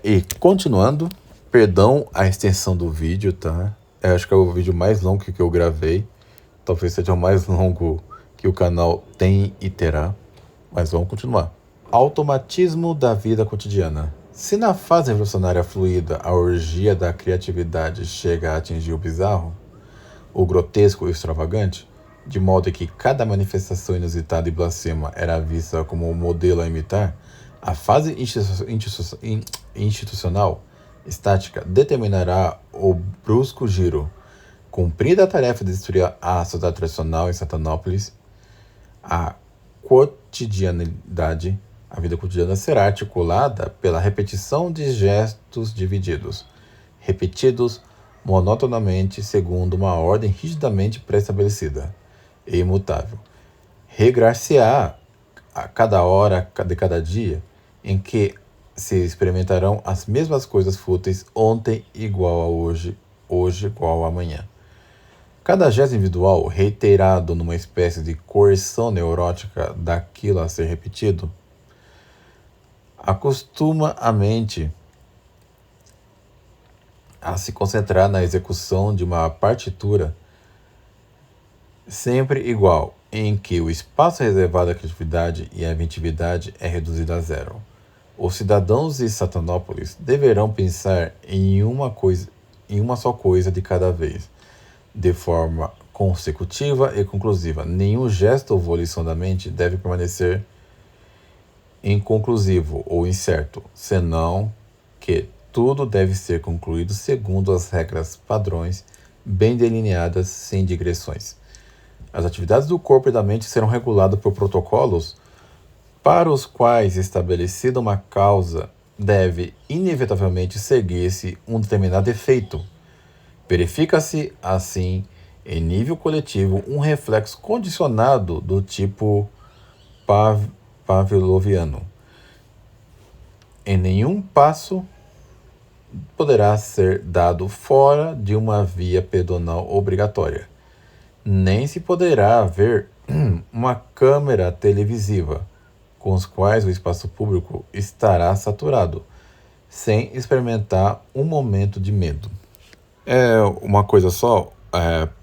E continuando, perdão a extensão do vídeo, tá? Acho que é o vídeo mais longo que eu gravei. Talvez seja o mais longo que o canal tem e terá. Mas vamos continuar. Automatismo da vida cotidiana. Se na fase revolucionária fluida a orgia da criatividade chega a atingir o bizarro, o grotesco e o extravagante, de modo que cada manifestação inusitada e blasfema era vista como um modelo a imitar, a fase institucional estática determinará o brusco giro. Cumprida a tarefa de destruir a sociedade tradicional em Satanópolis, a vida cotidiana será articulada pela repetição de gestos divididos, repetidos monotonamente segundo uma ordem rigidamente pré-estabelecida e imutável. Regrar-se-á a cada hora de cada dia em que se experimentarão as mesmas coisas fúteis, ontem igual a hoje, hoje igual a amanhã. Cada gesto individual, reiterado numa espécie de coerção neurótica daquilo a ser repetido, acostuma a mente a se concentrar na execução de uma partitura sempre igual, em que o espaço reservado à criatividade e à inventividade é reduzido a zero. Os cidadãos de Satanópolis deverão pensar em uma só coisa de cada vez, de forma consecutiva e conclusiva. Nenhum gesto ou volição da mente deve permanecer inconclusivo ou incerto, senão que tudo deve ser concluído segundo as regras padrões bem delineadas, sem digressões. As atividades do corpo e da mente serão reguladas por protocolos para os quais estabelecida uma causa deve inevitavelmente seguir-se um determinado efeito. Verifica-se, assim, em nível coletivo, um reflexo condicionado do tipo pavloviano. Em nenhum passo poderá ser dado fora de uma via pedonal obrigatória. Nem se poderá ver uma câmera televisiva, com os quais o espaço público estará saturado, sem experimentar um momento de medo. Uma coisa só,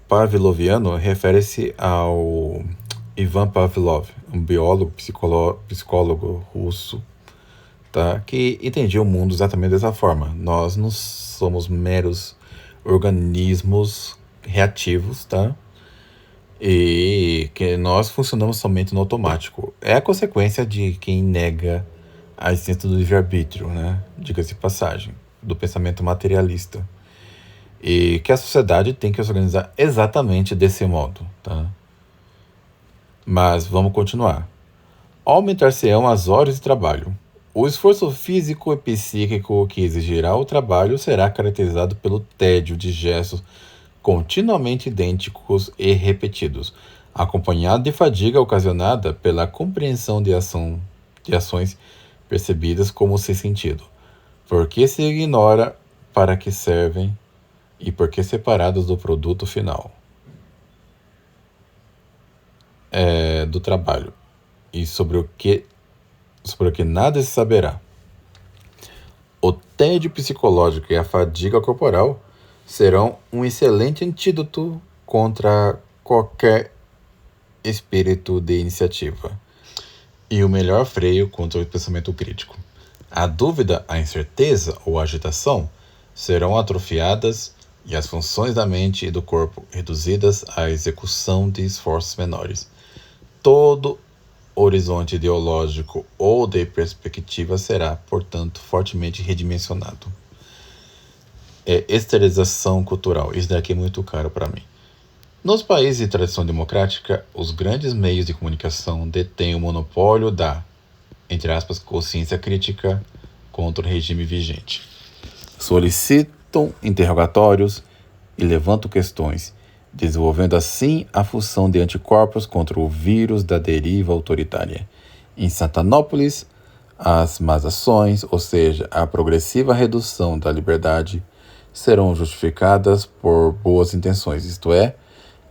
pavloviano refere-se ao Ivan Pavlov, um biólogo, psicólogo russo, tá? Que entendia o mundo exatamente dessa forma. Nós não somos meros organismos reativos, tá? E que nós funcionamos somente no automático. É a consequência de quem nega a existência do livre-arbítrio, né? Diga-se de passagem, do pensamento materialista. E que a sociedade tem que se organizar exatamente desse modo, tá? Mas vamos continuar. Aumentar-se-ão as horas de trabalho. O esforço físico e psíquico que exigirá o trabalho será caracterizado pelo tédio de gestos continuamente idênticos e repetidos, acompanhado de fadiga ocasionada pela compreensão de ações percebidas como sem sentido, porque se ignora para que servem e porque separados do produto final do trabalho, e sobre o que nada se saberá. O tédio psicológico e a fadiga corporal serão um excelente antídoto contra qualquer espírito de iniciativa e o melhor freio contra o pensamento crítico. A dúvida, a incerteza ou a agitação serão atrofiadas e as funções da mente e do corpo reduzidas à execução de esforços menores. Todo horizonte ideológico ou de perspectiva será, portanto, fortemente redimensionado. Esterilização cultural. Isso daqui é muito caro para mim. Nos países de tradição democrática, os grandes meios de comunicação detêm o monopólio da, entre aspas, consciência crítica contra o regime vigente. Solicitam interrogatórios e levantam questões, desenvolvendo assim a função de anticorpos contra o vírus da deriva autoritária. Em Santanópolis, as más ações, ou seja, a progressiva redução da liberdade, serão justificadas por boas intenções, isto é,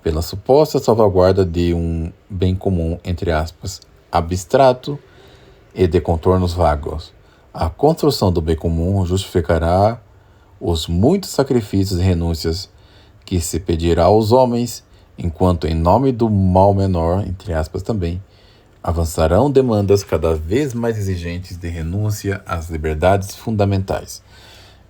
pela suposta salvaguarda de um bem comum, entre aspas, abstrato e de contornos vagos. A construção do bem comum justificará os muitos sacrifícios e renúncias que se pedirá aos homens, enquanto em nome do mal menor, entre aspas também, avançarão demandas cada vez mais exigentes de renúncia às liberdades fundamentais.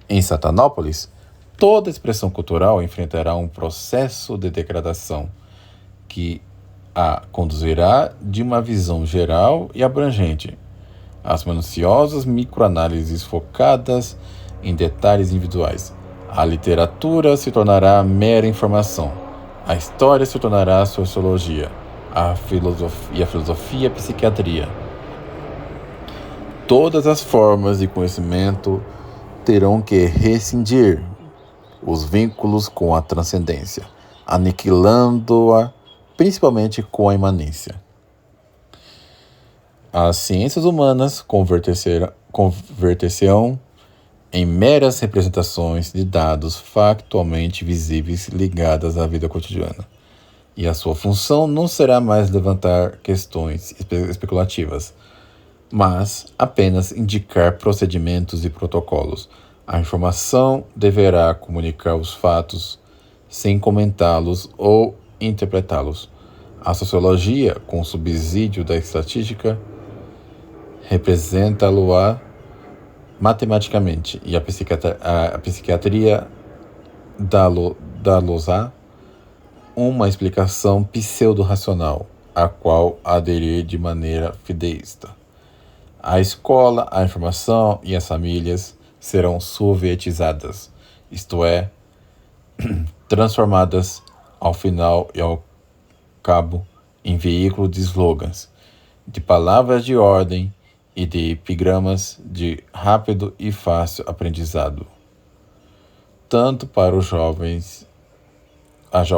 Em Santanópolis, toda expressão cultural enfrentará um processo de degradação que a conduzirá de uma visão geral e abrangente às minuciosas microanálises focadas em detalhes individuais. A literatura se tornará mera informação. A história se tornará sociologia. A filosofia psiquiatria. Todas as formas de conhecimento terão que rescindir os vínculos com a transcendência, aniquilando-a principalmente com a imanência. As ciências humanas converter-se-ão em meras representações de dados factualmente visíveis ligadas à vida cotidiana, e a sua função não será mais levantar questões especulativas, mas apenas indicar procedimentos e protocolos. A informação deverá comunicar os fatos sem comentá-los ou interpretá-los. A sociologia, com o subsídio da estatística, representa-lo-á matematicamente, e a psiquiatria dá-los-á uma explicação pseudo-racional, a qual aderir de maneira fideísta. A escola, a informação e as famílias serão sovietizadas, isto é, transformadas ao final e ao cabo em veículo de slogans, de palavras de ordem e de epigramas de rápido e fácil aprendizado, tanto para as jovens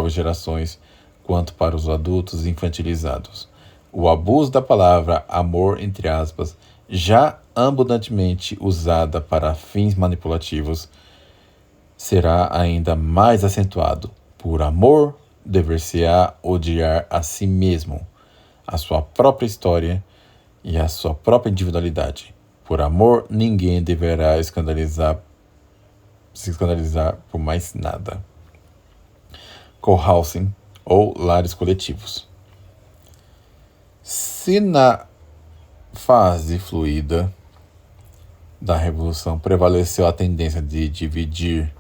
gerações, quanto para os adultos infantilizados. O abuso da palavra amor, entre aspas, já abundantemente usada para fins manipulativos, será ainda mais acentuado. Por amor, dever-se-á odiar a si mesmo, a sua própria história e a sua própria individualidade. Por amor, ninguém deverá se escandalizar por mais nada. Cohousing, ou lares coletivos. Se na fase fluida da Revolução prevaleceu a tendência de dividir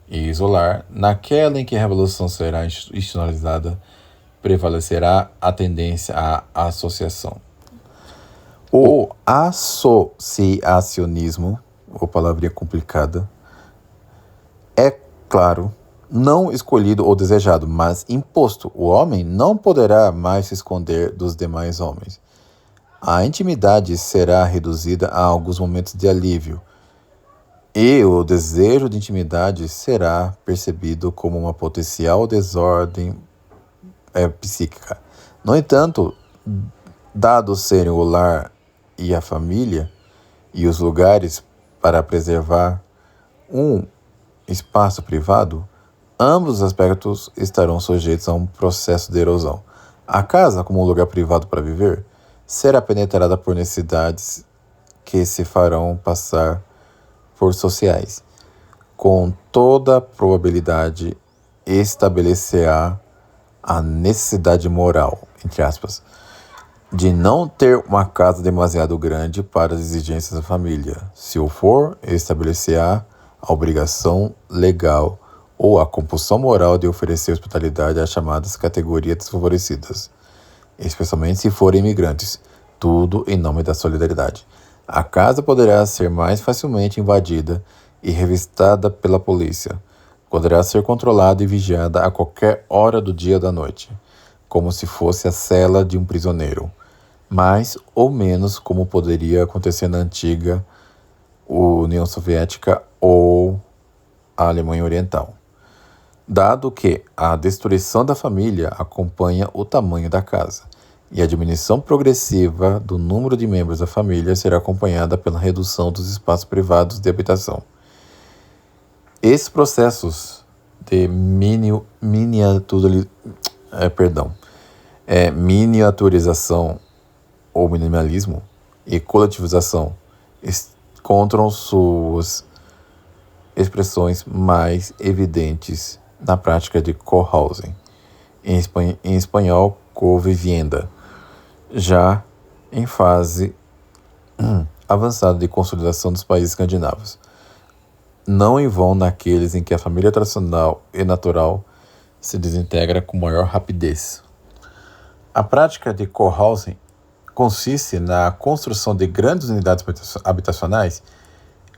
e isolar, naquela em que a Revolução será institucionalizada, prevalecerá a tendência à associação. O associacionismo, ou palavrinha complicada, é, claro, não escolhido ou desejado, mas imposto. O homem não poderá mais se esconder dos demais homens. A intimidade será reduzida a alguns momentos de alívio, e o desejo de intimidade será percebido como uma potencial desordem psíquica. No entanto, dado serem o lar e a família e os lugares para preservar um espaço privado, ambos os aspectos estarão sujeitos a um processo de erosão. A casa, como um lugar privado para viver, será penetrada por necessidades que se farão passar por sociais. Com toda probabilidade, estabelecerá a necessidade moral, entre aspas, de não ter uma casa demasiado grande para as exigências da família. Se o for, estabelecerá a obrigação legal ou a compulsão moral de oferecer hospitalidade às chamadas categorias desfavorecidas, especialmente se forem imigrantes, tudo em nome da solidariedade. A casa poderá ser mais facilmente invadida e revistada pela polícia. Poderá ser controlada e vigiada a qualquer hora do dia ou da noite, como se fosse a cela de um prisioneiro, mais ou menos como poderia acontecer na antiga União Soviética ou a Alemanha Oriental. Dado que a destruição da família acompanha o tamanho da casa, e a diminuição progressiva do número de membros da família será acompanhada pela redução dos espaços privados de habitação. Esses processos de miniaturização ou minimalismo e coletivização encontram suas expressões mais evidentes na prática de cohousing, em espanhol covivienda, já em fase avançada de consolidação dos países escandinavos. Não em vão naqueles em que a família tradicional e natural se desintegra com maior rapidez. A prática de cohousing consiste na construção de grandes unidades habitacionais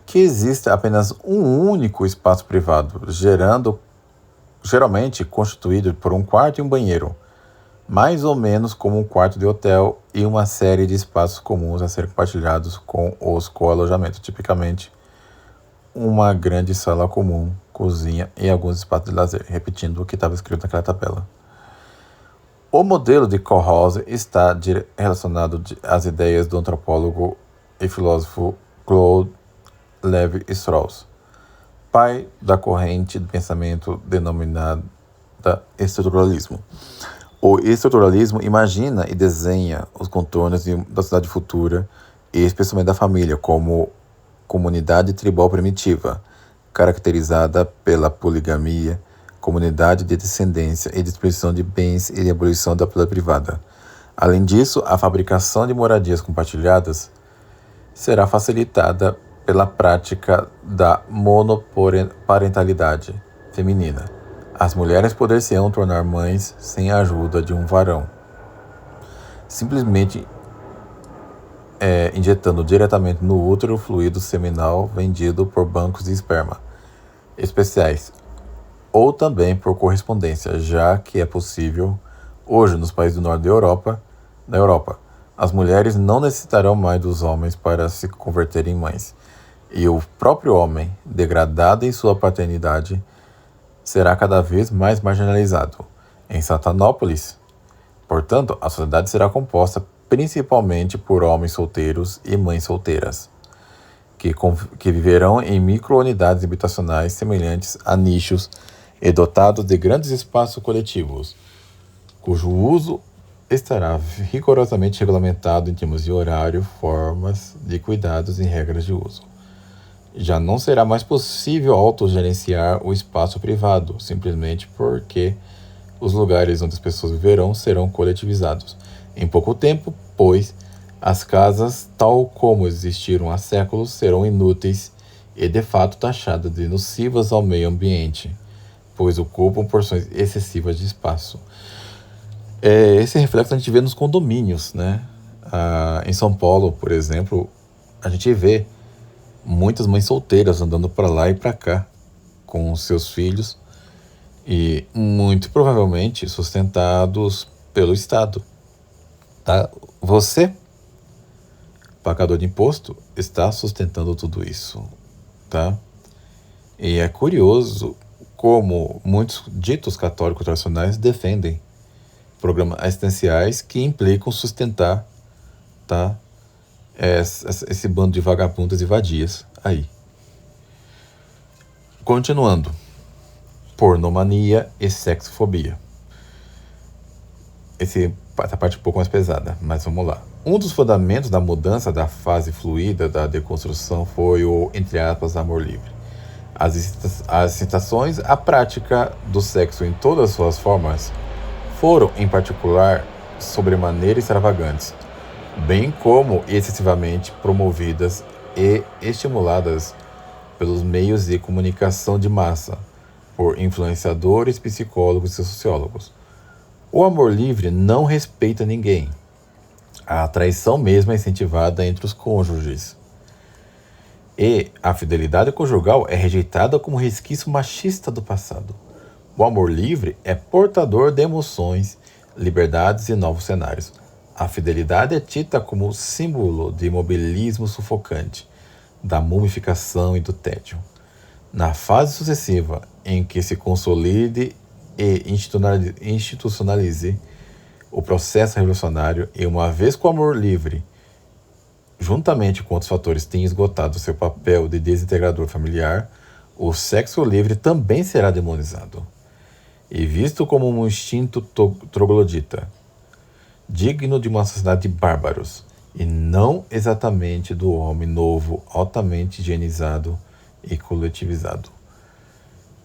que existe apenas um único espaço privado, geralmente constituído por um quarto e um banheiro, mais ou menos como um quarto de hotel, e uma série de espaços comuns a serem compartilhados com os coalojamentos, tipicamente uma grande sala comum, cozinha e alguns espaços de lazer, repetindo o que estava escrito naquela tabela. O modelo de cohousing está relacionado às ideias do antropólogo e filósofo Claude Lévi-Strauss, pai da corrente de pensamento denominada estruturalismo. O estruturalismo imagina e desenha os contornos da sociedade futura, e especialmente da família, como comunidade tribal primitiva, caracterizada pela poligamia, comunidade de descendência e distribuição de bens e de abolição da propriedade privada. Além disso, a fabricação de moradias compartilhadas será facilitada pela prática da monoparentalidade feminina. As mulheres poder-se-ão tornar mães sem a ajuda de um varão, simplesmente injetando diretamente no útero fluido seminal vendido por bancos de esperma especiais, ou também por correspondência, já que é possível, hoje nos países do norte da Europa, as mulheres não necessitarão mais dos homens para se converterem em mães, e o próprio homem, degradado em sua paternidade, será cada vez mais marginalizado. Em Satanópolis, portanto, a sociedade será composta principalmente por homens solteiros e mães solteiras, que viverão em micro-unidades habitacionais semelhantes a nichos e dotados de grandes espaços coletivos, cujo uso estará rigorosamente regulamentado em termos de horário, formas de cuidados e regras de uso. Já não será mais possível autogerenciar o espaço privado, simplesmente porque os lugares onde as pessoas viverão serão coletivizados. Em pouco tempo, pois, as casas, tal como existiram há séculos, serão inúteis e de fato taxadas de nocivas ao meio ambiente, pois ocupam porções excessivas de espaço. Esse reflexo a gente vê nos condomínios, né? Em São Paulo, por exemplo, a gente vê muitas mães solteiras andando para lá e para cá com seus filhos e muito provavelmente sustentados pelo Estado. Tá? Você, pagador de imposto, está sustentando tudo isso. Tá? E é curioso como muitos ditos católicos tradicionais defendem programas assistenciais que implicam sustentar, tá, esse bando de vagabundas e vadias aí. Continuando. Pornomania e sexofobia. Essa parte é um pouco mais pesada, mas vamos lá. Um dos fundamentos da mudança da fase fluida da deconstrução foi o, entre aspas, amor livre. As incitações à prática do sexo em todas as suas formas foram, em particular, sobremaneira extravagantes, bem como excessivamente promovidas e estimuladas pelos meios de comunicação de massa, por influenciadores, psicólogos e sociólogos. O amor livre não respeita ninguém. A traição mesmo é incentivada entre os cônjuges. E a fidelidade conjugal é rejeitada como resquício machista do passado. O amor livre é portador de emoções, liberdades e novos cenários. A fidelidade é tida como símbolo de imobilismo sufocante, da mumificação e do tédio. Na fase sucessiva, em que se consolide e institucionalize o processo revolucionário, e uma vez que o amor livre, juntamente com outros fatores, tenha esgotado seu papel de desintegrador familiar, o sexo livre também será demonizado e visto como um instinto troglodita, digno de uma sociedade de bárbaros, e não exatamente do homem novo, altamente higienizado e coletivizado.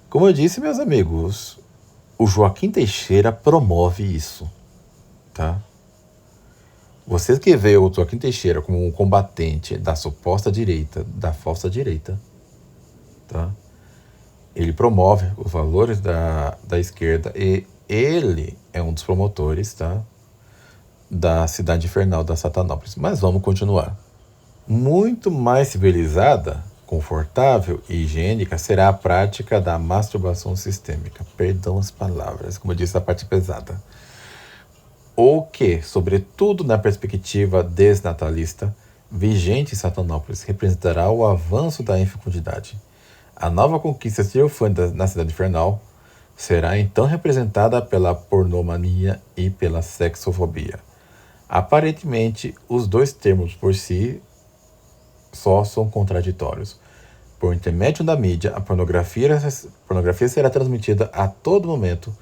Como eu disse, meus amigos, o Joaquim Teixeira promove isso, tá? Vocês que veem o Joaquim Teixeira como um combatente da suposta direita, da falsa direita, tá? Ele promove os valores da esquerda e ele é um dos promotores, tá, da cidade infernal da Satanópolis. Mas vamos continuar. Muito mais civilizada, confortável e higiênica será a prática da masturbação sistêmica. Perdão as palavras, como eu disse, a parte pesada. O que, sobretudo na perspectiva desnatalista, vigente em Satanópolis, representará o avanço da infecundidade. A nova conquista triunfante na cidade infernal será então representada pela pornomania e pela sexofobia. Aparentemente, os dois termos por si só são contraditórios. Por intermédio da mídia, a pornografia será transmitida a todo momento,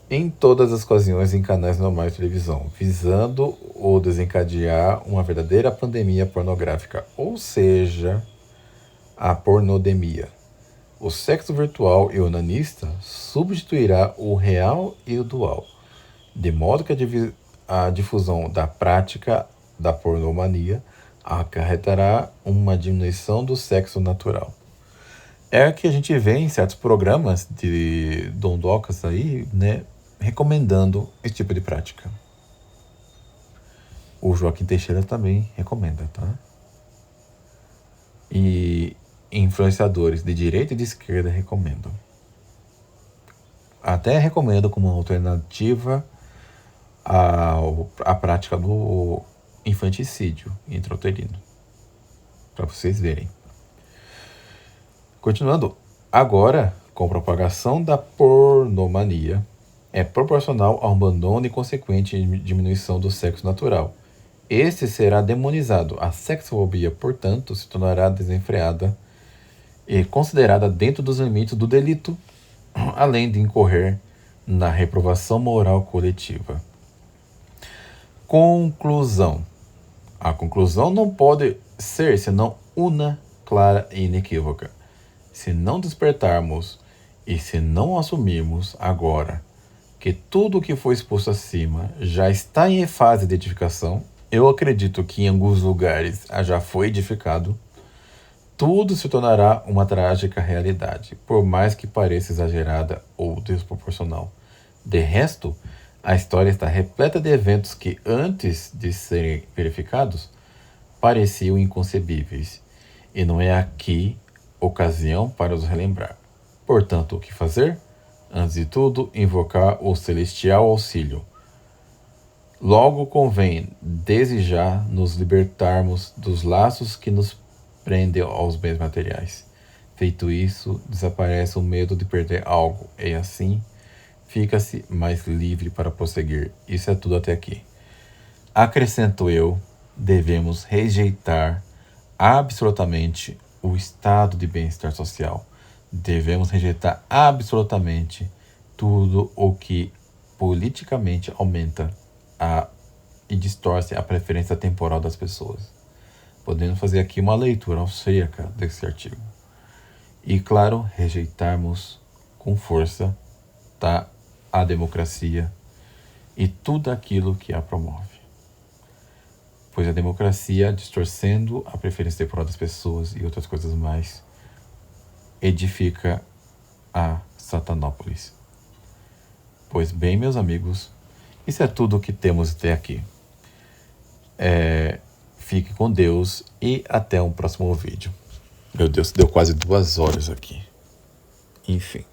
em todas as ocasiões em canais normais de televisão, visando ou desencadear uma verdadeira pandemia pornográfica, ou seja, a pornodemia. O sexo virtual e onanista substituirá o real e o dual, de modo que a difusão da prática da pornomania acarretará uma diminuição do sexo natural. É o que a gente vê em certos programas de dondocas aí, né, recomendando esse tipo de prática. O Joaquim Teixeira também recomenda, tá? E influenciadores de direita e de esquerda recomendam. até recomendo como alternativa à prática do infanticídio intrauterino, para vocês verem. Continuando, agora, com a propagação da pornomania, é proporcional ao abandono e consequente diminuição do sexo natural. Este será demonizado. A sexofobia, portanto, se tornará desenfreada e considerada dentro dos limites do delito, além de incorrer na reprovação moral coletiva. Conclusão. A conclusão não pode ser senão una, clara e inequívoca. Se não despertarmos e se não assumirmos agora que tudo o que foi exposto acima já está em fase de edificação, eu acredito que em alguns lugares já foi edificado, tudo se tornará uma trágica realidade, por mais que pareça exagerada ou desproporcional. De resto, a história está repleta de eventos que, antes de serem verificados, pareciam inconcebíveis, e não é aqui ocasião para os relembrar. Portanto, o que fazer? Antes de tudo, invocar o celestial auxílio. Logo convém, desde já, nos libertarmos dos laços que nos prendem aos bens materiais. Feito isso, desaparece o medo de perder algo, e assim, fica-se mais livre para prosseguir. Isso é tudo até aqui. Acrescento eu, devemos rejeitar absolutamente o estado de bem-estar social. Devemos rejeitar absolutamente tudo o que politicamente aumenta e distorce a preferência temporal das pessoas. Podemos fazer aqui uma leitura austríaca desse artigo. E, claro, rejeitarmos com força a democracia e tudo aquilo que a promove. Pois a democracia, distorcendo a preferência temporal das pessoas e outras coisas mais, edifica a Satanópolis. Pois bem, meus amigos, isso é tudo o que temos até aqui. Fique com Deus e até um próximo vídeo. Meu Deus, deu quase 2 horas aqui. Enfim.